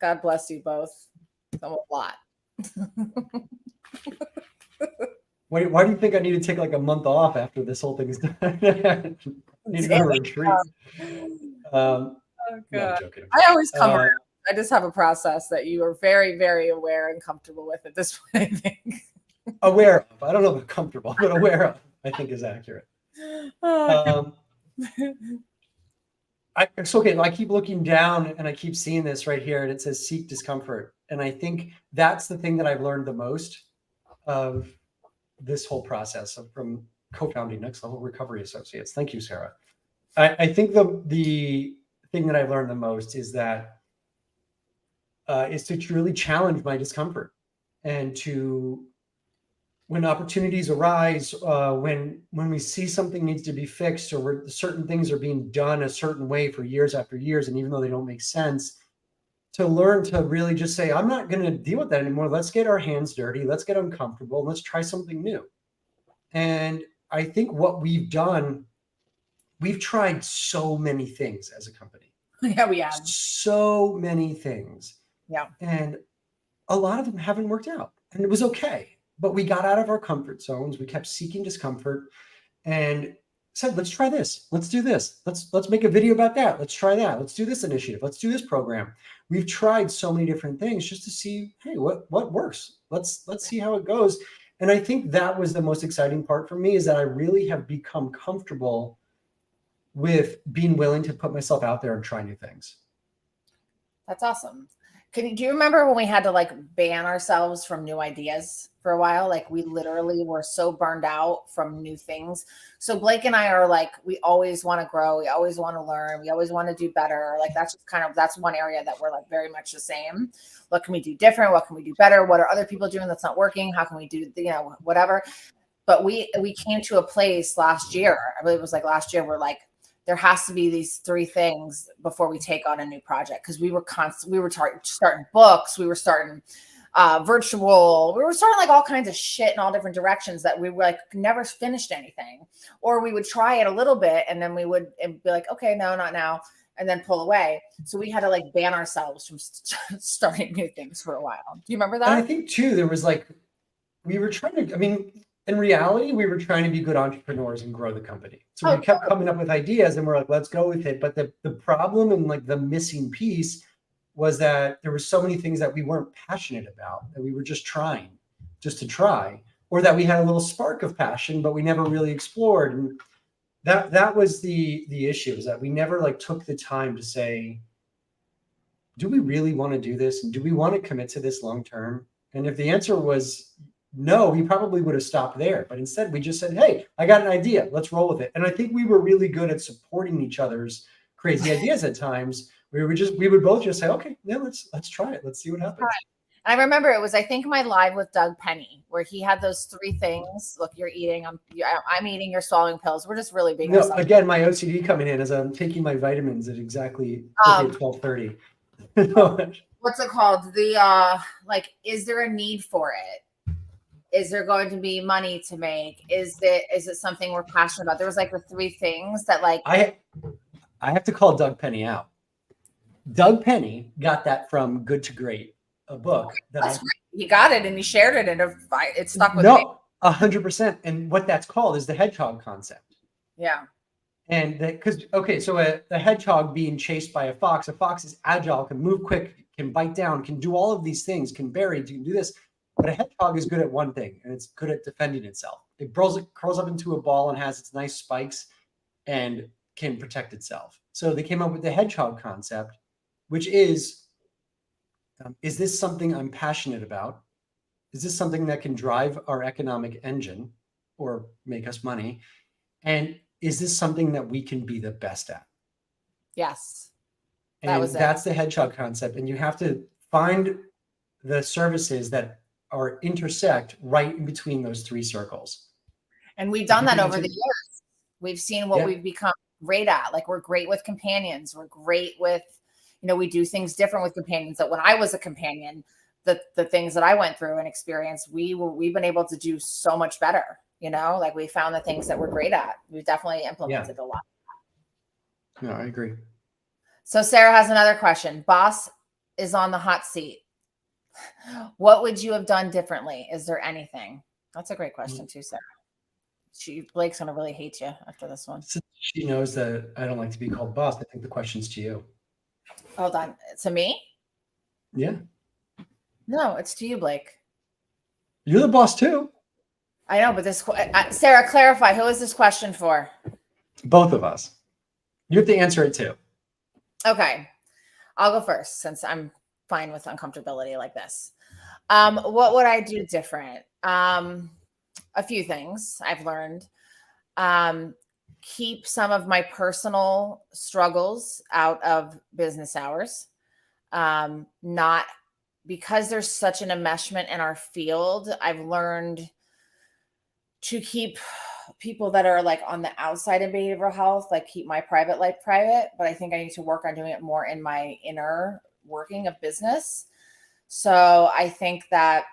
[SPEAKER 1] God bless you both. A lot.
[SPEAKER 2] Why do you think I need to take like a month off after this whole thing is done? I need to go to a retreat.
[SPEAKER 1] Oh, God.
[SPEAKER 2] No, I'm joking.
[SPEAKER 1] I always come around. I just have a process that you are very, very aware and comfortable with at this point, I think.
[SPEAKER 2] Aware of. I don't know about comfortable, but aware of, I think, is accurate. It's okay. I keep looking down and I keep seeing this right here, and it says seek discomfort. And I think that's the thing that I've learned the most of this whole process from co-founding Next Level Recovery Associates. Thank you, Sarah. I think the thing that I've learned the most is that is to truly challenge my discomfort, and to, when opportunities arise, when we see something needs to be fixed, or where certain things are being done a certain way for years after years, and even though they don't make sense, to learn to really just say, I'm not going to deal with that anymore. Let's get our hands dirty. Let's get uncomfortable. Let's try something new. And I think what we've done, we've tried so many things as a company.
[SPEAKER 1] Yeah, we have.
[SPEAKER 2] So many things.
[SPEAKER 1] Yeah.
[SPEAKER 2] And a lot of them haven't worked out. And it was okay. But we got out of our comfort zones. We kept seeking discomfort and said, let's try this. Let's do this. Let's make a video about that. Let's try that. Let's do this initiative. Let's do this program. We've tried so many different things just to see, hey, what works? Let's see how it goes. And I think that was the most exciting part for me, is that I really have become comfortable with being willing to put myself out there and try new things.
[SPEAKER 1] That's awesome. Do you remember when we had to like ban ourselves from new ideas for a while? Like we literally were so burned out from new things. So Blake and I are like, we always want to grow. We always want to learn. We always want to do better. Like that's just that's one area that we're like very much the same. What can we do different? What can we do better? What are other people doing that's not working? How can we do, whatever. But we came to a place last year. I believe it was like last year. We're like, there has to be these 3 things before we take on a new project. Cause we were starting books. We were starting virtual. We were starting like all kinds of shit in all different directions that we were like never finished anything, or we would try it a little bit and then we would be like, okay, no, not now. And then pull away. So we had to like ban ourselves from starting new things for a while. Do you remember that?
[SPEAKER 2] And I think too, there was like, we were trying to, in reality, we were trying to be good entrepreneurs and grow the company. So we kept coming up with ideas and we're like, let's go with it. But the problem and like the missing piece was that there were so many things that we weren't passionate about, that we were just trying just to try, or that we had a little spark of passion, but we never really explored. And that was the issue, is that we never like took the time to say, do we really want to do this? And do we want to commit to this long term? And if the answer was no, we probably would have stopped there. But instead we just said, hey, I got an idea. Let's roll with it. And I think we were really good at supporting each other's crazy ideas at times, we would both just say, okay, yeah, let's try it. Let's see what happens.
[SPEAKER 1] I remember it was, I think, my live with Doug Penny, where he had those 3 things. Look, you're eating, I'm eating, you're swallowing pills. We're just really being
[SPEAKER 2] No, again, my OCD coming in as I'm taking my vitamins at exactly 12:30.
[SPEAKER 1] What's it called? The like, is there a need for it? Is there going to be money to make? Is it something we're passionate about? There was like the 3 things that, like,
[SPEAKER 2] I have to call Doug Penny out. Doug Penny got that from Good to Great, a book that
[SPEAKER 1] he got it and he shared it, and it stuck with me.
[SPEAKER 2] 100%. And what that's called is the hedgehog concept.
[SPEAKER 1] Yeah.
[SPEAKER 2] And because so a hedgehog being chased by a fox is agile, can move quick, can bite down, can do all of these things, can bury, can do this. But a hedgehog is good at one thing, and it's good at defending itself. It curls up into a ball and has its nice spikes and can protect itself. So they came up with the hedgehog concept, which is this something I'm passionate about? Is this something that can drive our economic engine or make us money? And is this something that we can be the best at?
[SPEAKER 1] Yes.
[SPEAKER 2] That's the hedgehog concept. And you have to find the services that are intersect right in between those 3 circles.
[SPEAKER 1] And we've done that over the years. We've seen what we've become great at. Like, we're great with companions. We're great with, we do things different with companions. That when I was a companion, the things that I went through and experienced, we've been able to do so much better. Like, we found the things that we're great at. We've definitely implemented a lot.
[SPEAKER 2] No, I agree.
[SPEAKER 1] So Sarah has another question. Boss is on the hot seat. What would you have done differently? Is there anything? That's a great question too, Sarah. Blake's gonna really hate you after this one.
[SPEAKER 2] She knows that I don't like to be called boss. I think the question's to you.
[SPEAKER 1] Hold on. To me?
[SPEAKER 2] Yeah.
[SPEAKER 1] No, it's to you, Blake.
[SPEAKER 2] You're the boss too.
[SPEAKER 1] I know, but Sarah, clarify. Who is this question for?
[SPEAKER 2] Both of us. You have to answer it too.
[SPEAKER 1] Okay. I'll go first since I'm fine with uncomfortability like this. What would I do different? A few things I've learned. Keep some of my personal struggles out of business hours. Not because there's such an enmeshment in our field. I've learned to keep people that are like on the outside of behavioral health, like keep my private life private, but I think I need to work on doing it more in my inner working of business. So I think that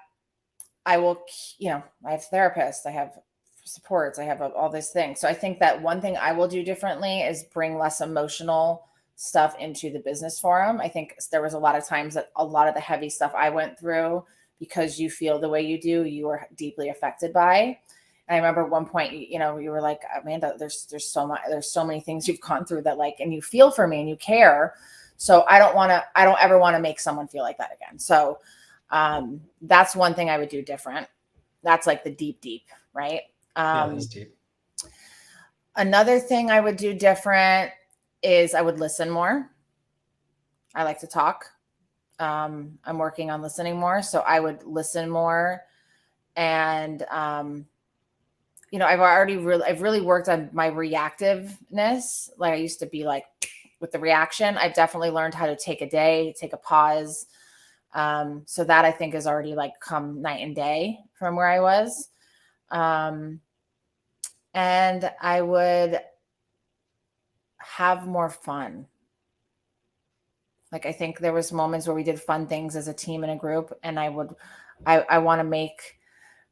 [SPEAKER 1] I will, I have therapists, I have supports, I have all these things. So I think that one thing I will do differently is bring less emotional stuff into the business forum. I think there was a lot of times that a lot of the heavy stuff I went through, because you feel the way you do, you were deeply affected by. And I remember at one point, you were like, Amanda, there's so many things you've gone through that, like, and you feel for me and you care. So I don't ever want to make someone feel like that again. So that's one thing I would do different. That's like the deep, right?
[SPEAKER 2] That's deep.
[SPEAKER 1] Another thing I would do different is I would listen more. I like to talk. I'm working on listening more. So I would listen more. And, I've really worked on my reactiveness. Like, I used to be like with the reaction. I've definitely learned how to take a day, take a pause. So that I think has already like come night and day from where I was. And I would have more fun. Like, I think there was moments where we did fun things as a team and a group, and I want to make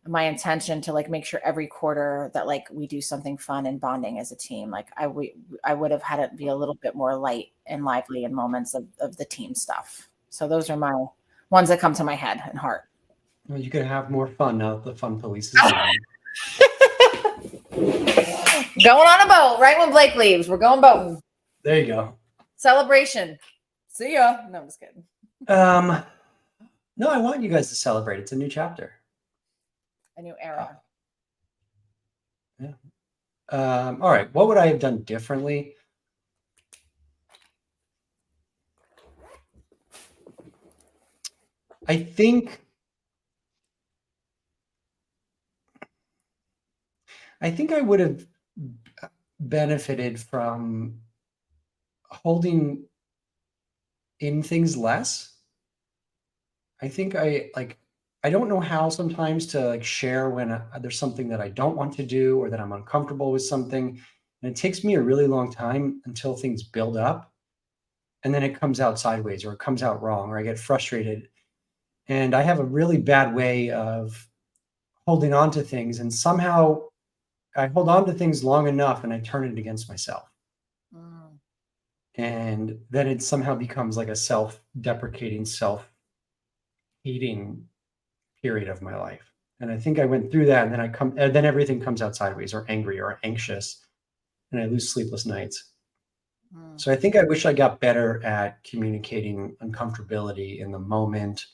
[SPEAKER 1] my intention to like make sure every quarter that like we do something fun and bonding as a team. Like I would have had it be a little bit more light and lively in moments of the team stuff. So those are my ones that come to my head and heart.
[SPEAKER 2] Well, you could have more fun now that the fun police is gone.
[SPEAKER 1] Going on a boat right when Blake leaves. We're going boating.
[SPEAKER 2] There you go.
[SPEAKER 1] Celebration. See ya. No, I'm just kidding.
[SPEAKER 2] No, I want you guys to celebrate. It's a new chapter.
[SPEAKER 1] A new era.
[SPEAKER 2] Yeah. All right. What would I have done differently? I think I would have benefited from holding in things less. I think I don't know how sometimes to like share when there's something that I don't want to do or that I'm uncomfortable with something. And it takes me a really long time until things build up and then it comes out sideways or it comes out wrong or I get frustrated. And I have a really bad way of holding on to things. And somehow I hold on to things long enough and I turn it against myself.
[SPEAKER 1] Mm.
[SPEAKER 2] And then it somehow becomes like a self-deprecating, self-hating period of my life. And I think I went through that and then everything comes out sideways or angry or anxious and I lose sleepless nights.
[SPEAKER 1] Mm.
[SPEAKER 2] So I think I wish I got better at communicating uncomfortability in the moment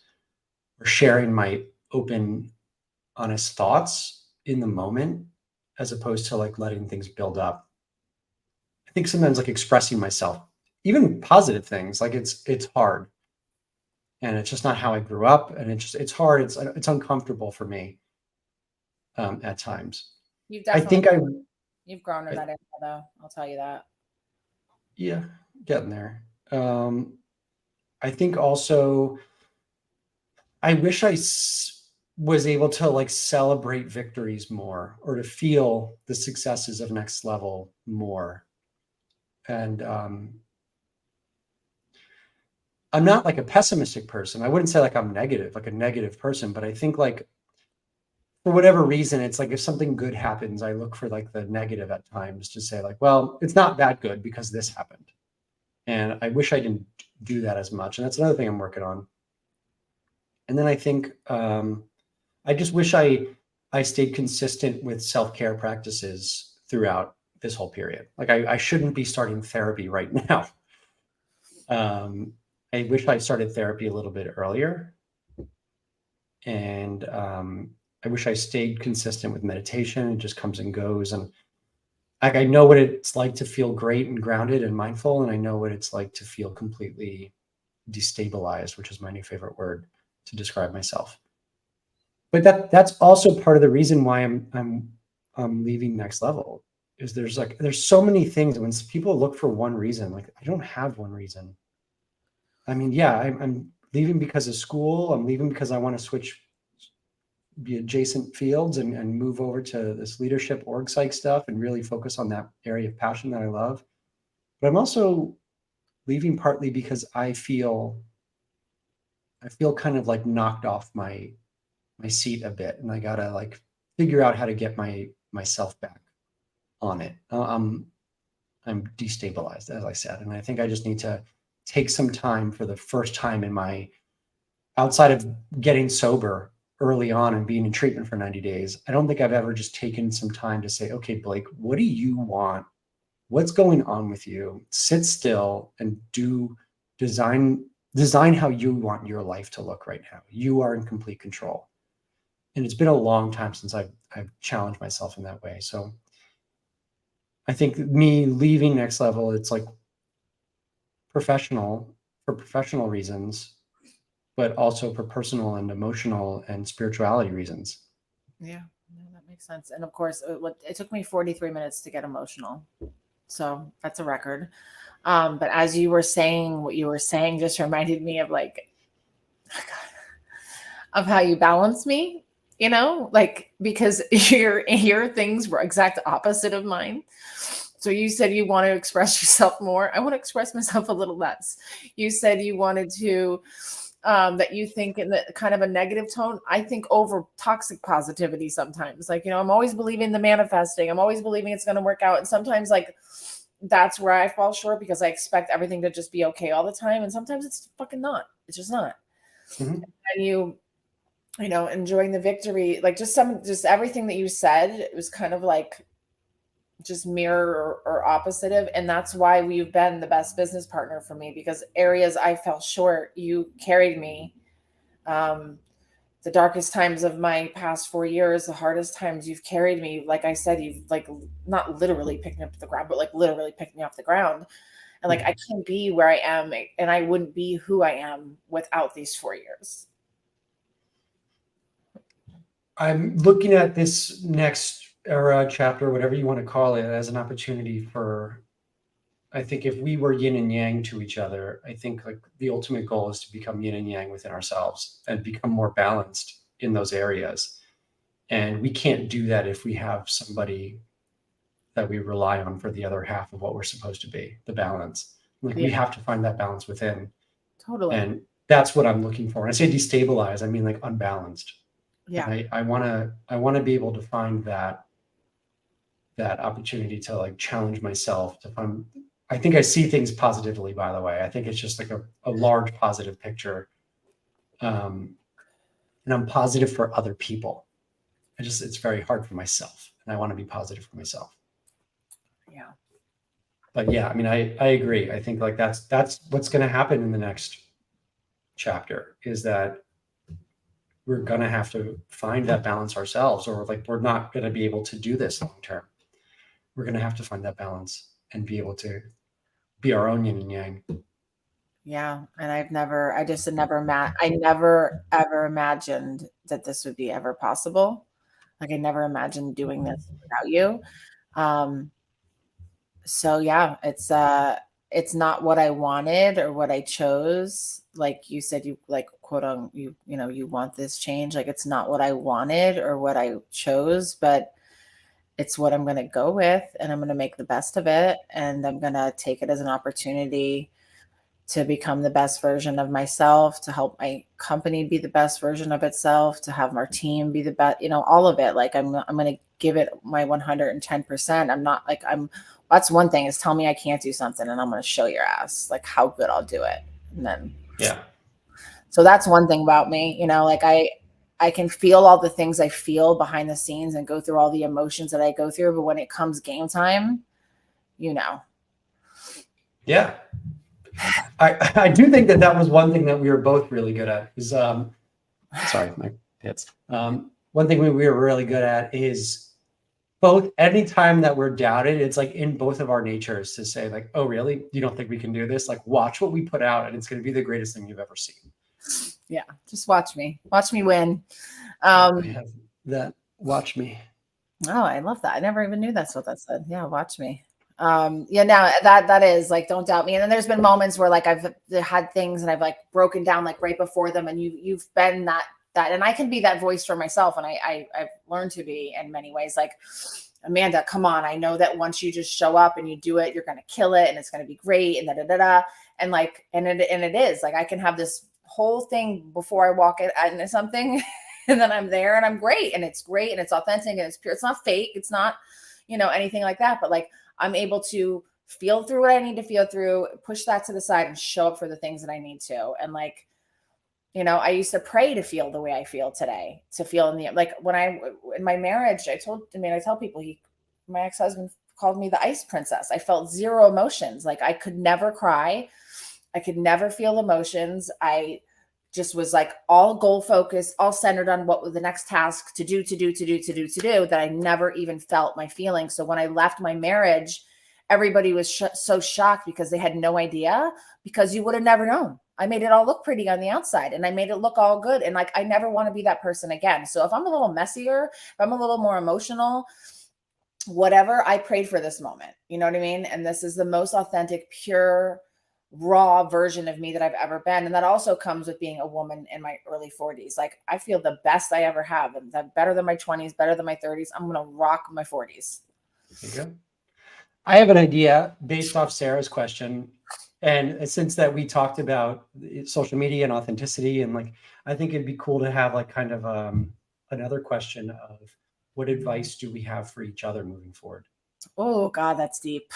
[SPEAKER 2] or sharing my open, honest thoughts in the moment as opposed to like letting things build up. I think sometimes like expressing myself, even positive things, like it's hard. And it's just not how I grew up. And it's hard. It's uncomfortable for me at times.
[SPEAKER 1] You've
[SPEAKER 2] I
[SPEAKER 1] definitely
[SPEAKER 2] think I,
[SPEAKER 1] you've grown in
[SPEAKER 2] I
[SPEAKER 1] that area though. I'll tell you that.
[SPEAKER 2] yeah, getting there. I think also I wish was able to like celebrate victories more or to feel the successes of next level more. And I'm not like a pessimistic person. I wouldn't say like I'm negative, like a negative person, but I think like for whatever reason, it's like if something good happens, I look for like the negative at times to say like, well, it's not that good because this happened. And I wish I didn't do that as much. And that's another thing I'm working on. And then I think I just wish I stayed consistent with self-care practices throughout this whole period. Like I shouldn't be starting therapy right now. I wish I started therapy a little bit earlier. And I wish I stayed consistent with meditation. It just comes and goes. And like I know what it's like to feel great and grounded and mindful. And I know what it's like to feel completely destabilized, which is my new favorite word to describe myself. But that's also part of the reason why I'm leaving Next Level is there's so many things when people look for one reason, like I don't have one reason. I mean, yeah, I'm leaving because of school. I'm leaving because I want to switch the adjacent fields and move over to this leadership org psych stuff and really focus on that area of passion that I love. But I'm also leaving partly because I feel kind of like knocked off my seat a bit, and I gotta like figure out how to get myself back on it. I'm destabilized, as I said, and I think I just need to take some time for the first time in my outside of getting sober early on and being in treatment for 90 days. I don't think I've ever just taken some time to say, okay, Blake, what do you want? What's going on with you? Sit still and design how you want your life to look right now. You are in complete control. And it's been a long time since I've challenged myself in that way. So I think me leaving Next Level, it's like for professional reasons, but also for personal and emotional and spirituality reasons.
[SPEAKER 1] Yeah, that makes sense. And of course, it took me 43 minutes to get emotional. So that's a record. But as you were saying, what you were saying just reminded me of like, of how you balance me, like because your things were exact opposite of mine. So you said you want to express yourself more. I want to express myself a little less. You said you wanted to that you think in the kind of a negative tone. I think over toxic positivity sometimes. Like, I'm always believing the manifesting. I'm always believing it's going to work out. And sometimes like that's where I fall short because I expect everything to just be okay all the time. And sometimes it's fucking not. It's just not.
[SPEAKER 2] Mm-hmm.
[SPEAKER 1] And enjoying the victory, like just everything that you said, it was kind of like just mirror or opposite of. And that's why we've been the best business partner for me, because areas I fell short, you carried me. The darkest times of my past 4 years, the hardest times, you've carried me. Like I said, you've like not literally picked me up to the ground, but like literally picked me off the ground. And like I can't be where I am, and I wouldn't be who I am without these 4 years.
[SPEAKER 2] I'm looking at this next era chapter, whatever you want to call it, as an opportunity for I think if we were yin and yang to each other, I think like the ultimate goal is to become yin and yang within ourselves and become more balanced in those areas. And we can't do that if we have somebody that we rely on for the other half of what we're supposed to be, the balance. Like we have to find that balance within.
[SPEAKER 1] Totally.
[SPEAKER 2] And that's what I'm looking for. And I say destabilize, I mean like unbalanced.
[SPEAKER 1] Yeah.
[SPEAKER 2] And I want to be able to find that opportunity to like challenge myself to find. I think I see things positively, by the way. I think it's just like a large positive picture. And I'm positive for other people. It's very hard for myself. And I want to be positive for myself.
[SPEAKER 1] Yeah.
[SPEAKER 2] But yeah, I mean, I agree. I think like that's what's going to happen in the next chapter is that we're going to have to find that balance ourselves, or like we're not going to be able to do this long term. We're going to have to find that balance and be able to be our own yin and yang.
[SPEAKER 1] Yeah. And I never ever imagined that this would be ever possible. Like I never imagined doing this without you. So yeah, it's not what I wanted or what I chose. Like you said, you like quote on you know, you want this change. Like it's not what I wanted or what I chose, but it's what I'm going to go with, and I'm going to make the best of it. And I'm going to take it as an opportunity to become the best version of myself, to help my company be the best version of itself, to have our team be the best, you know, all of it. Like I'm going to give it my 110%. I'm not like that's one thing is tell me I can't do something and I'm going to show your ass like how good I'll do it. And then,
[SPEAKER 2] yeah.
[SPEAKER 1] So that's one thing about me, you know, like I can feel all the things I feel behind the scenes and go through all the emotions that I go through. But when it comes game time, you know.
[SPEAKER 2] Yeah. I do think that was one thing that we were both really good at is, sorry, my hits. One thing we were really good at is both anytime that we're doubted, it's like in both of our natures to say like, oh, really? You don't think we can do this? Like watch what we put out and it's going to be the greatest thing you've ever seen.
[SPEAKER 1] Yeah. Just watch me win.
[SPEAKER 2] I have that. Watch me.
[SPEAKER 1] Oh, I love that. I never even knew that's what that said. Yeah. Watch me. Yeah, now that is like, don't doubt me. And then there's been moments where like I've had things and I've like broken down like right before them. And you've been that, and I can be that voice for myself. And I've learned to be in many ways like, Amanda, come on. I know that once you just show up and you do it, you're going to kill it and it's going to be great. And And like, and it is like, I can have this whole thing before I walk into something and then I'm there and I'm great. And it's great. And it's authentic and it's pure. It's not fake. It's not, you know, anything like that. But like, I'm able to feel through what I need to feel through, push that to the side and show up for the things that I need to. And like, you know, I used to pray to feel the way I feel today, to feel like when in my marriage, I tell people my ex-husband called me the ice princess. I felt zero emotions. Like I could never cry. I could never feel emotions. I just was like all goal focused, all centered on what was the next task to do, that I never even felt my feelings. So when I left my marriage, everybody was so shocked because they had no idea, because you would have never known. I made it all look pretty on the outside and I made it look all good. And like, I never want to be that person again. So if I'm a little messier, if I'm a little more emotional, whatever, I prayed for this moment, you know what I mean? And this is the most authentic, pure, raw version of me that I've ever been. And that also comes with being a woman in my early 40s. Like I feel the best I ever have, and that better than my 20s, better than my 30s. I'm going to rock my 40s.
[SPEAKER 2] There you go. I have an idea based off Sarah's question. And since that we talked about social media and authenticity, and like, I think it'd be cool to have like kind of another question of what advice do we have for each other moving forward?
[SPEAKER 1] Oh God, that's deep.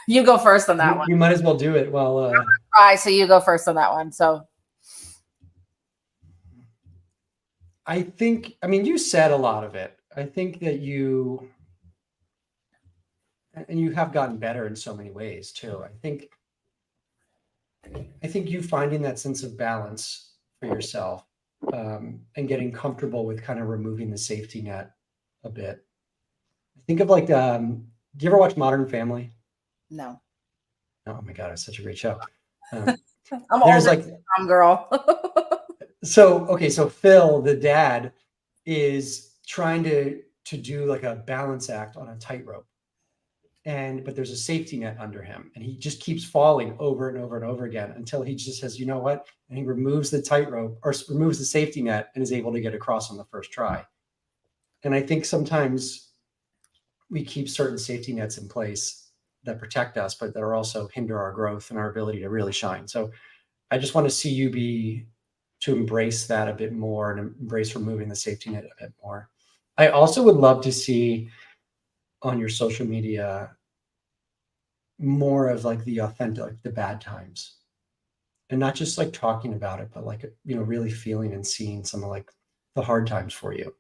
[SPEAKER 1] You go first on that one.
[SPEAKER 2] You might as well do it. Well,
[SPEAKER 1] cry, so you go first on that one. So
[SPEAKER 2] I think, I mean, you said a lot of it. I think that you have gotten better in so many ways too. I think you finding that sense of balance for yourself, and getting comfortable with kind of removing the safety net a bit. Think of like, do you ever watch Modern Family?
[SPEAKER 1] No.
[SPEAKER 2] Oh my God, it's such a great show.
[SPEAKER 1] I'm there's like mom girl.
[SPEAKER 2] So Phil, the dad, is trying to do like a balance act on a tightrope. but there's a safety net under him, and he just keeps falling over and over and over again until he just says, you know what, and he removes the tightrope or removes the safety net and is able to get across on the first try. And I think sometimes we keep certain safety nets in place that protect us, but that are also hinder our growth and our ability to really shine. So I just want to see you to embrace that a bit more and embrace removing the safety net a bit more. I also would love to see on your social media more of like the authentic, like the bad times, and not just like talking about it, but like, really feeling and seeing some of like the hard times for you.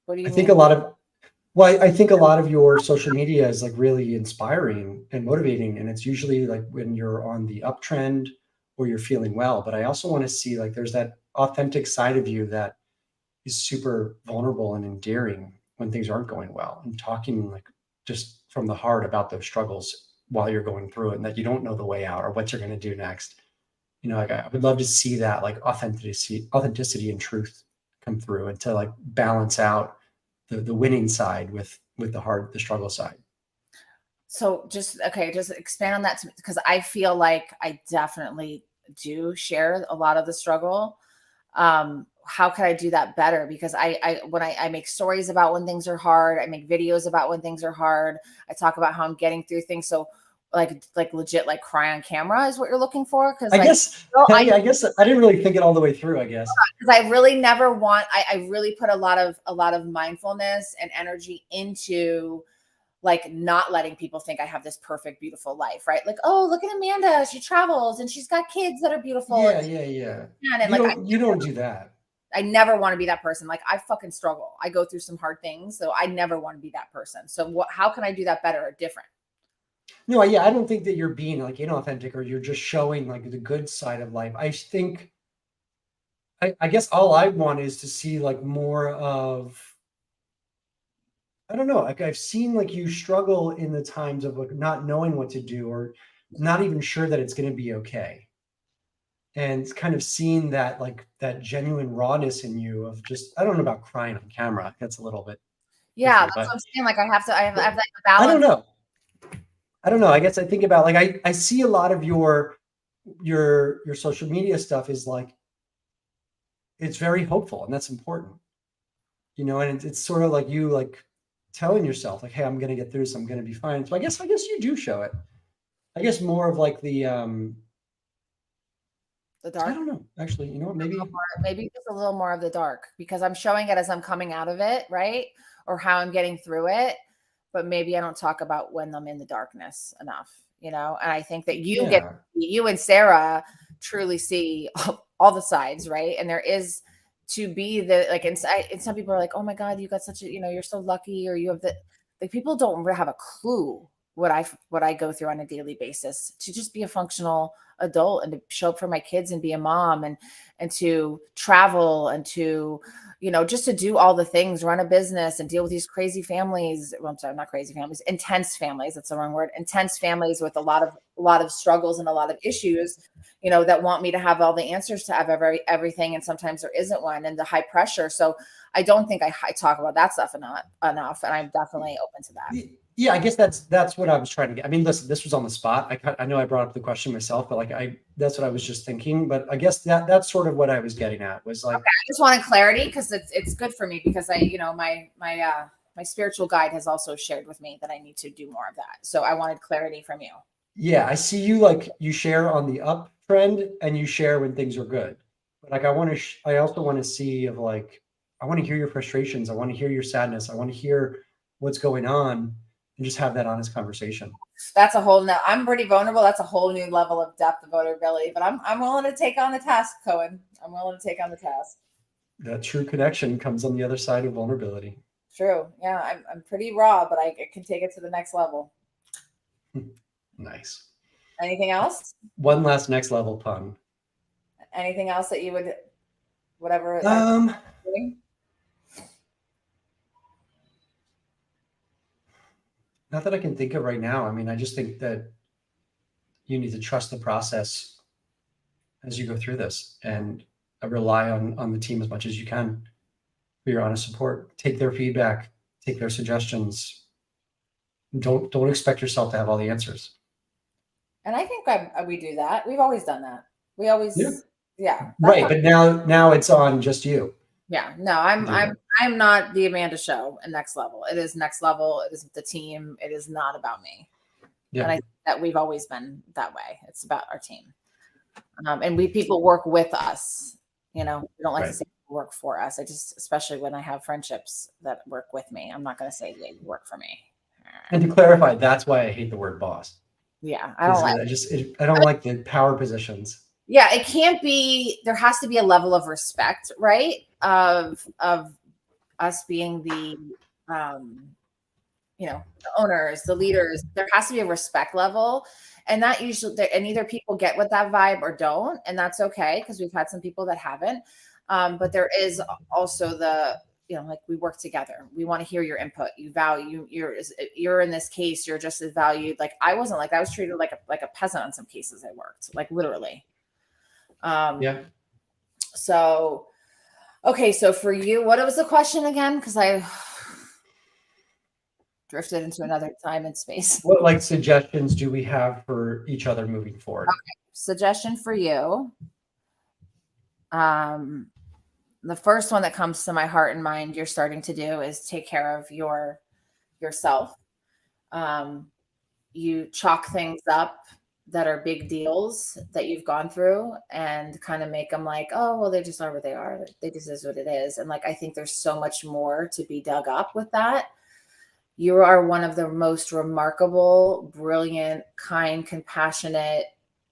[SPEAKER 1] What do you
[SPEAKER 2] I think
[SPEAKER 1] mean?
[SPEAKER 2] I think a lot of your social media is like really inspiring and motivating. And it's usually like when you're on the uptrend or you're feeling well. But I also want to see like there's that authentic side of you that is super vulnerable and endearing when things aren't going well, and talking like just from the heart about those struggles while you're going through it, and that you don't know the way out or what you're going to do next. Like I would love to see that like authenticity and truth come through, and to like balance out the winning side with the struggle side.
[SPEAKER 1] So just expand on that, because I feel like I definitely do share a lot of the struggle. How could I do that better? Because when I make stories about when things are hard, I make videos about when things are hard. I talk about how I'm getting through things. So like legit, like cry on camera is what you're looking for. Cause
[SPEAKER 2] I
[SPEAKER 1] like,
[SPEAKER 2] guess, yeah, I guess I didn't really think it all the way through, I guess.
[SPEAKER 1] because I really never want, I really put a lot of mindfulness and energy into like not letting people think I have this perfect, beautiful life, right? Like, oh, look at Amanda. She travels and she's got kids that are beautiful.
[SPEAKER 2] Yeah, yeah, yeah.
[SPEAKER 1] And like,
[SPEAKER 2] You don't do that.
[SPEAKER 1] I never want to be that person. Like I fucking struggle. I go through some hard things. So I never want to be that person. So how can I do that better or different?
[SPEAKER 2] No, yeah, I don't think that you're being like inauthentic or you're just showing like the good side of life. I think, I guess all I want is to see like more of, I don't know, like I've seen like you struggle in the times of like not knowing what to do or not even sure that it's going to be okay. And kind of seeing that like that genuine rawness in you of just, I don't know about crying on camera. That's a little bit
[SPEAKER 1] Yeah,
[SPEAKER 2] different,
[SPEAKER 1] that's what
[SPEAKER 2] but
[SPEAKER 1] I'm saying. Like I have that
[SPEAKER 2] I don't
[SPEAKER 1] balance.
[SPEAKER 2] know. I don't know. I guess I think about like I see a lot of your social media stuff is like it's very hopeful, and that's important. And it's sort of like you like telling yourself like, hey, I'm gonna get through this, I'm gonna be fine. So I guess you do show it. I guess more of like the
[SPEAKER 1] The
[SPEAKER 2] I
[SPEAKER 1] dark.
[SPEAKER 2] don't know. Actually, you know what? Maybe
[SPEAKER 1] Maybe just a little more of the dark, because I'm showing it as I'm coming out of it, right? Or how I'm getting through it. But maybe I don't talk about when I'm in the darkness enough, And I think that
[SPEAKER 2] yeah.
[SPEAKER 1] you and Sarah truly see all the sides, right? And there is to be the like inside, and some people are like, oh my God, you got such a, you're so lucky, or you have the like people don't have a clue what I go through on a daily basis to just be a functional adult and to show up for my kids and be a mom and to travel and to just to do all the things, run a business and deal with these crazy families. Well, I'm sorry, not crazy families, intense families. That's the wrong word. Intense families with a lot of struggles and a lot of issues, that want me to have all the answers to have everything. And sometimes there isn't one, and the high pressure. So I don't think I talk about that stuff enough. And I'm definitely open to that.
[SPEAKER 2] Yeah, I guess that's what I was trying to get. I mean, listen, this was on the spot. I know I brought up the question myself, but like that's what I was just thinking. But I guess that's sort of what I was getting at was like,
[SPEAKER 1] I just wanted clarity because it's good for me, because my spiritual guide has also shared with me that I need to do more of that. So I wanted clarity from you.
[SPEAKER 2] yeah, I see you like you share on the uptrend and you share when things are good. But like I also want to see of like I want to hear your frustrations. I want to hear your sadness. I want to hear what's going on and just have that honest conversation.
[SPEAKER 1] That's a whole now. I'm pretty vulnerable. That's a whole new level of depth of vulnerability. But I'm willing to take on the task, Cohen. I'm willing to take on the task.
[SPEAKER 2] That true connection comes on the other side of vulnerability.
[SPEAKER 1] True. Yeah, I'm pretty raw, but I can take it to the next level.
[SPEAKER 2] Nice.
[SPEAKER 1] Anything else?
[SPEAKER 2] One last next level pun.
[SPEAKER 1] Anything else that you would, whatever?
[SPEAKER 2] Not that I can think of right now. I mean, I just think that you need to trust the process as you go through this, and rely on the team as much as you can for your honest support. Take their feedback, take their suggestions, Don't expect yourself to have all the answers.
[SPEAKER 1] And I think we do that. We've always done that. We always, yeah.
[SPEAKER 2] Right. But now it's on just you.
[SPEAKER 1] Yeah. No, I'm not the Amanda Show and Next Level. It is Next Level. It is the team. It is not about me.
[SPEAKER 2] Yeah.
[SPEAKER 1] And I think that we've always been that way. It's about our team. And people work with us. We don't like to say work for us. Especially when I have friendships that work with me, I'm not going to say they work for me.
[SPEAKER 2] And to clarify, that's why I hate the word boss.
[SPEAKER 1] Yeah, I don't like.
[SPEAKER 2] I don't like the power positions.
[SPEAKER 1] Yeah, it can't be. There has to be a level of respect, right? Of us being the, the owners, the leaders. There has to be a respect level, and that usually, and either people get with that vibe or don't, and that's okay because we've had some people that haven't. But there is also the, like, we work together. We want to hear your input. You value you're in this case, you're just as valued. Like, I wasn't like, I was treated like a peasant on some cases I worked, like literally.
[SPEAKER 2] Yeah.
[SPEAKER 1] So, okay. So for you, what was the question again? Cause I drifted into another time and space.
[SPEAKER 2] What suggestions do we have for each other moving forward?
[SPEAKER 1] Okay. Suggestion for you. The first one that comes to my heart and mind you're starting to do is take care of yourself. You chalk things up that are big deals that you've gone through and kind of make them like, oh, well, they just are what they are. They just is what it is. And I think there's so much more to be dug up with that. You are one of the most remarkable, brilliant, kind, compassionate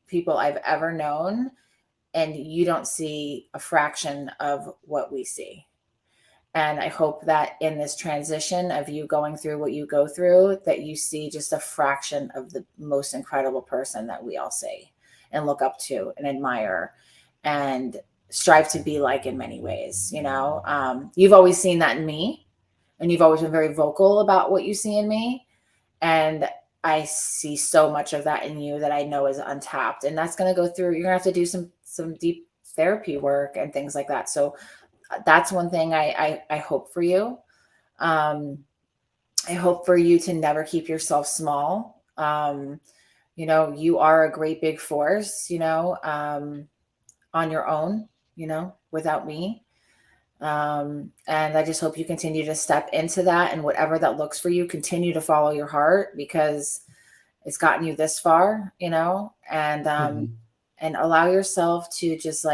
[SPEAKER 1] people I've ever known. And you don't see a fraction of what we see. And I hope that in this transition of you going through what you go through, that you see just a fraction of the most incredible person that we all see and look up to and admire and strive to be like in many ways. You've always seen that in me, and you've always been very vocal about what you see in me. And I see so much of that in you that I know is untapped, and that's going to go through. You're gonna have to do some deep therapy work and things like that. So that's one thing I hope for you. I hope for you to never keep yourself small. You are a great big force, on your own, without me. And I just hope you continue to step into that, and whatever that looks for you, continue to follow your heart, because it's gotten you this far, and allow yourself to just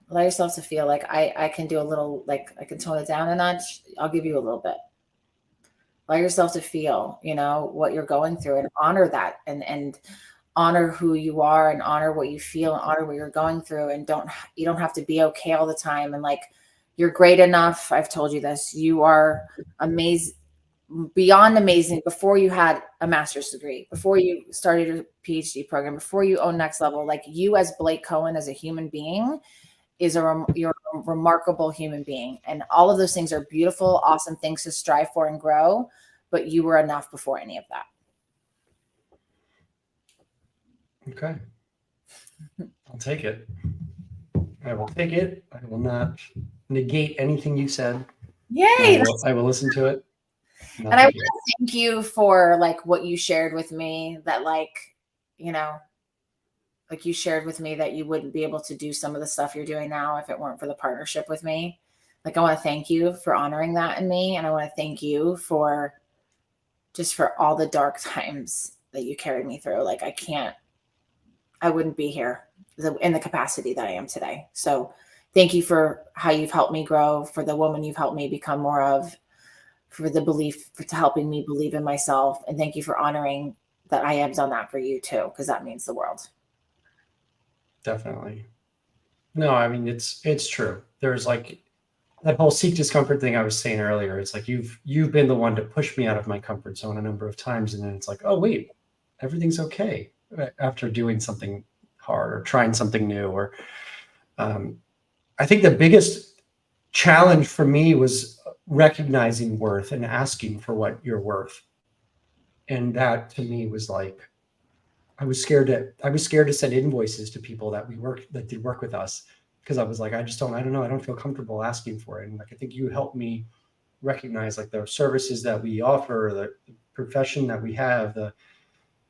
[SPEAKER 1] allow yourself to feel like I can do a little, I can tone it down a notch. I'll give you a little bit. Allow yourself to feel, what you're going through, and honor that, and honor who you are, and honor what you feel, and honor what you're going through. And you don't have to be okay all the time. And you're great enough. I've told you this, you are amazing, beyond amazing, before you had a master's degree, before you started your PhD program, before you own Next Level. You as Blake Cohen, as a human being, you're a remarkable human being. And all of those things are beautiful, awesome things to strive for and grow. But you were enough before any of that.
[SPEAKER 2] Okay. I'll take it. I will take it. I will not negate anything you said.
[SPEAKER 1] Yay!
[SPEAKER 2] I will listen to it.
[SPEAKER 1] And I want to thank you for what you shared with me, that you shared with me that you wouldn't be able to do some of the stuff you're doing now if it weren't for the partnership with me. I want to thank you for honoring that in me. And I want to thank you for all the dark times that you carried me through. I wouldn't be here in the capacity that I am today. So thank you for how you've helped me grow, for the woman you've helped me become more of, for the belief, for helping me believe in myself. And thank you for honoring that I have done that for you too, because that means the world.
[SPEAKER 2] Definitely. No, I mean, it's true. There's that whole seek discomfort thing I was saying earlier. It's you've been the one to push me out of my comfort zone a number of times. And then it's oh, wait, everything's okay after doing something hard or trying something new. Or I think the biggest challenge for me was recognizing worth and asking for what you're worth. And that to me was I was scared to send invoices to people that did work with us, because I was I don't know. I don't feel comfortable asking for it. And I think you helped me recognize like the services that we offer, the profession that we have,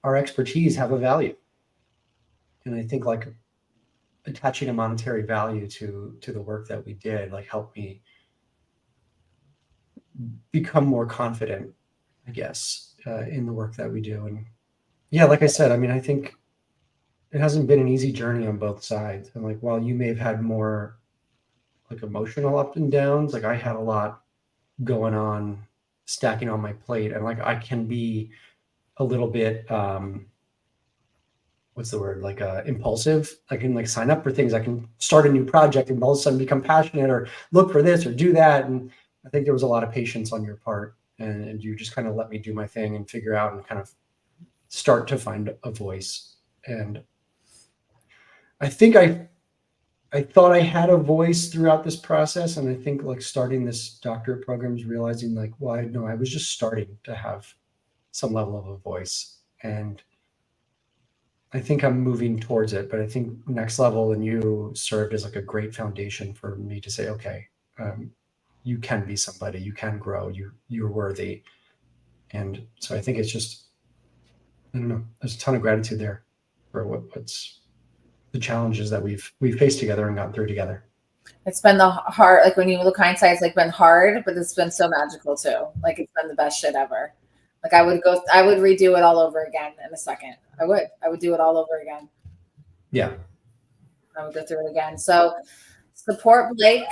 [SPEAKER 2] our expertise have a value. And I think like attaching a monetary value to the work that we did, like helped me become more confident, I guess, in the work that we do. And yeah, like I said, I mean, I think it hasn't been an easy journey on both sides. And like, while you may have had more like emotional up and downs, like I had a lot going on, stacking on my plate. And like, I can be a little bit, what's the word? Like impulsive. I can like sign up for things. I can start a new project and all of a sudden become passionate or look for this or do that. And I think there was a lot of patience on your part, and you just kind of let me do my thing and figure out and kind of start to find a voice. And I think I thought I had a voice throughout this process. And I think like starting this doctorate program is realizing like, well, I was just starting to have some level of a voice. And I think I'm moving towards it, but I think Next Level and you served as like a great foundation for me to say, okay, you can be somebody, you can grow, you're worthy. And so I think it's just, I don't know, there's a ton of gratitude there for what's the challenges that we've faced together and gotten through together.
[SPEAKER 1] It's been the hard, like when you look hindsight, it's like been hard, but it's been so magical too. Like it's been the best shit ever. Like I would redo it all over again in a second. I would do it all over again.
[SPEAKER 2] Yeah.
[SPEAKER 1] I would go through it again. So support Blake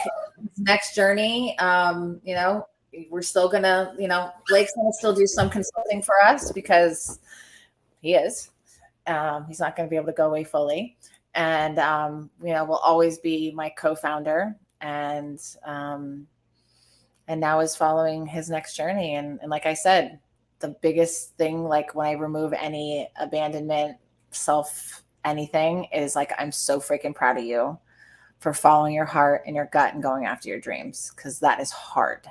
[SPEAKER 1] next journey. You know, we're still gonna, you know, Blake's gonna still do some consulting for us because he is. He's not gonna be able to go away fully. And you know, will always be my co-founder, and now is following his next journey. And like I said, the biggest thing, like when I remove any abandonment, anything, is like, I'm so freaking proud of you for following your heart and your gut and going after your dreams, because that is hard.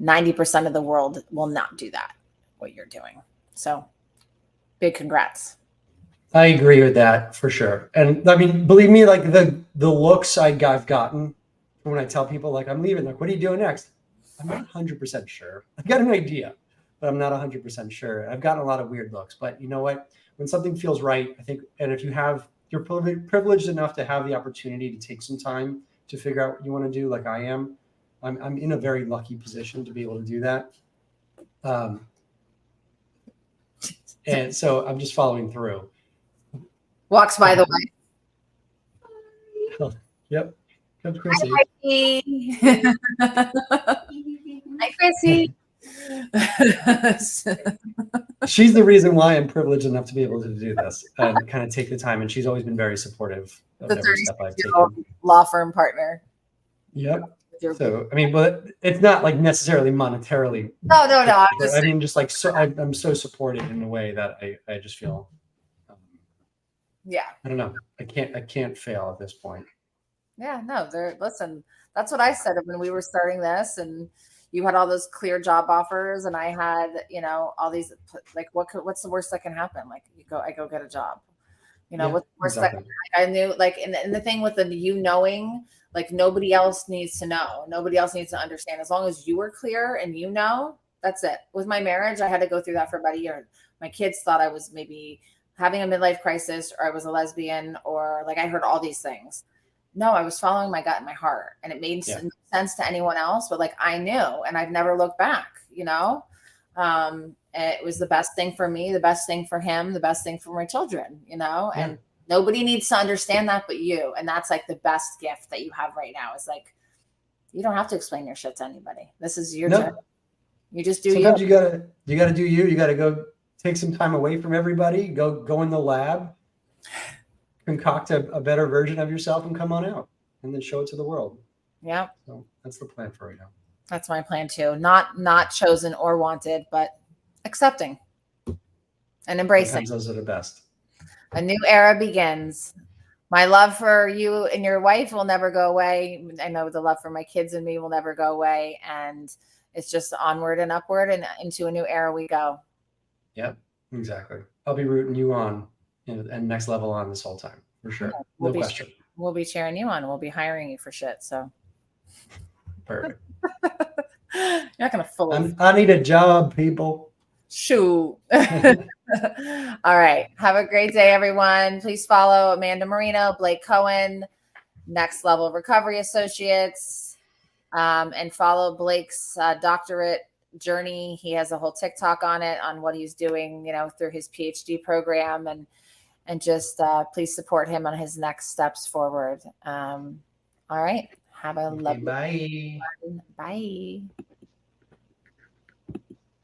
[SPEAKER 1] 90% of the world will not do that, what you're doing. So big congrats.
[SPEAKER 2] I agree with that for sure. And I mean, believe me, like the looks I've gotten when I tell people like I'm leaving, like, what are you doing next? I'm not 100% sure. I've got an idea, but I'm not 100% sure. I've gotten a lot of weird looks, but you know what? When something feels right, I think, and if you're privileged enough to have the opportunity to take some time to figure out what you want to do, like I am, I'm in a very lucky position to be able to do that. And so I'm just following through.
[SPEAKER 1] Walks by the way.
[SPEAKER 2] Yep. Comes Chrissy.
[SPEAKER 1] Hi, Chrissy.
[SPEAKER 2] She's the reason why I'm privileged enough to be able to do this and kind of take the time. And she's always been very supportive of every step I've taken.
[SPEAKER 1] Law firm partner.
[SPEAKER 2] Yep. So, I mean, but it's not like necessarily monetarily.
[SPEAKER 1] No.
[SPEAKER 2] I mean, just like, so I'm so supported in a way that I just feel,
[SPEAKER 1] yeah.
[SPEAKER 2] I don't know. I can't fail at this point.
[SPEAKER 1] Yeah, no, listen, that's what I said when we were starting this, and you had all those clear job offers, and I had, you know, all these, like, what's the worst that can happen? Like I go get a job, you know, what's the worst that I knew, like, and the thing with knowing, like, nobody else needs to know. Nobody else needs to understand. As long as you were clear and you know, that's it. With my marriage, I had to go through that for about a year. My kids thought I was maybe having a midlife crisis, or I was a lesbian, or like I heard all these things. No, I was following my gut and my heart, and it made sense to anyone else, but like I knew, and I've never looked back, you know. It was the best thing for me, the best thing for him, the best thing for my children, you know. Yeah. And nobody needs to understand that but you. And that's like the best gift that you have right now, is like, you don't have to explain your shit to anybody. This is your journey. You just do.
[SPEAKER 2] Sometimes you gotta do you. You gotta go take some time away from everybody. Go in the lab, concoct a better version of yourself, and come on out, and then show it to the world.
[SPEAKER 1] Yeah.
[SPEAKER 2] So that's the plan for right now.
[SPEAKER 1] That's my plan too. Not chosen or wanted, but accepting and embracing.
[SPEAKER 2] Sometimes those are the best.
[SPEAKER 1] A new era begins. My love for you and your wife will never go away. I know the love for my kids and me will never go away. And it's just onward and upward, and into a new era we go.
[SPEAKER 2] Yep, exactly. I'll be rooting you on, and Next Level on this whole time, for sure. No question.
[SPEAKER 1] We'll be cheering you on. We'll be hiring you for shit. So
[SPEAKER 2] perfect.
[SPEAKER 1] You're not gonna fully.
[SPEAKER 2] I need a job, people.
[SPEAKER 1] Shoot. All right. Have a great day, everyone. Please follow Amanda Marino, Blake Cohen, Next Level Recovery Associates, and follow Blake's doctorate journey. He has a whole TikTok on it, on what he's doing, through his PhD program, and just please support him on his next steps forward. All right. Have a lovely
[SPEAKER 2] Bye.
[SPEAKER 1] Bye.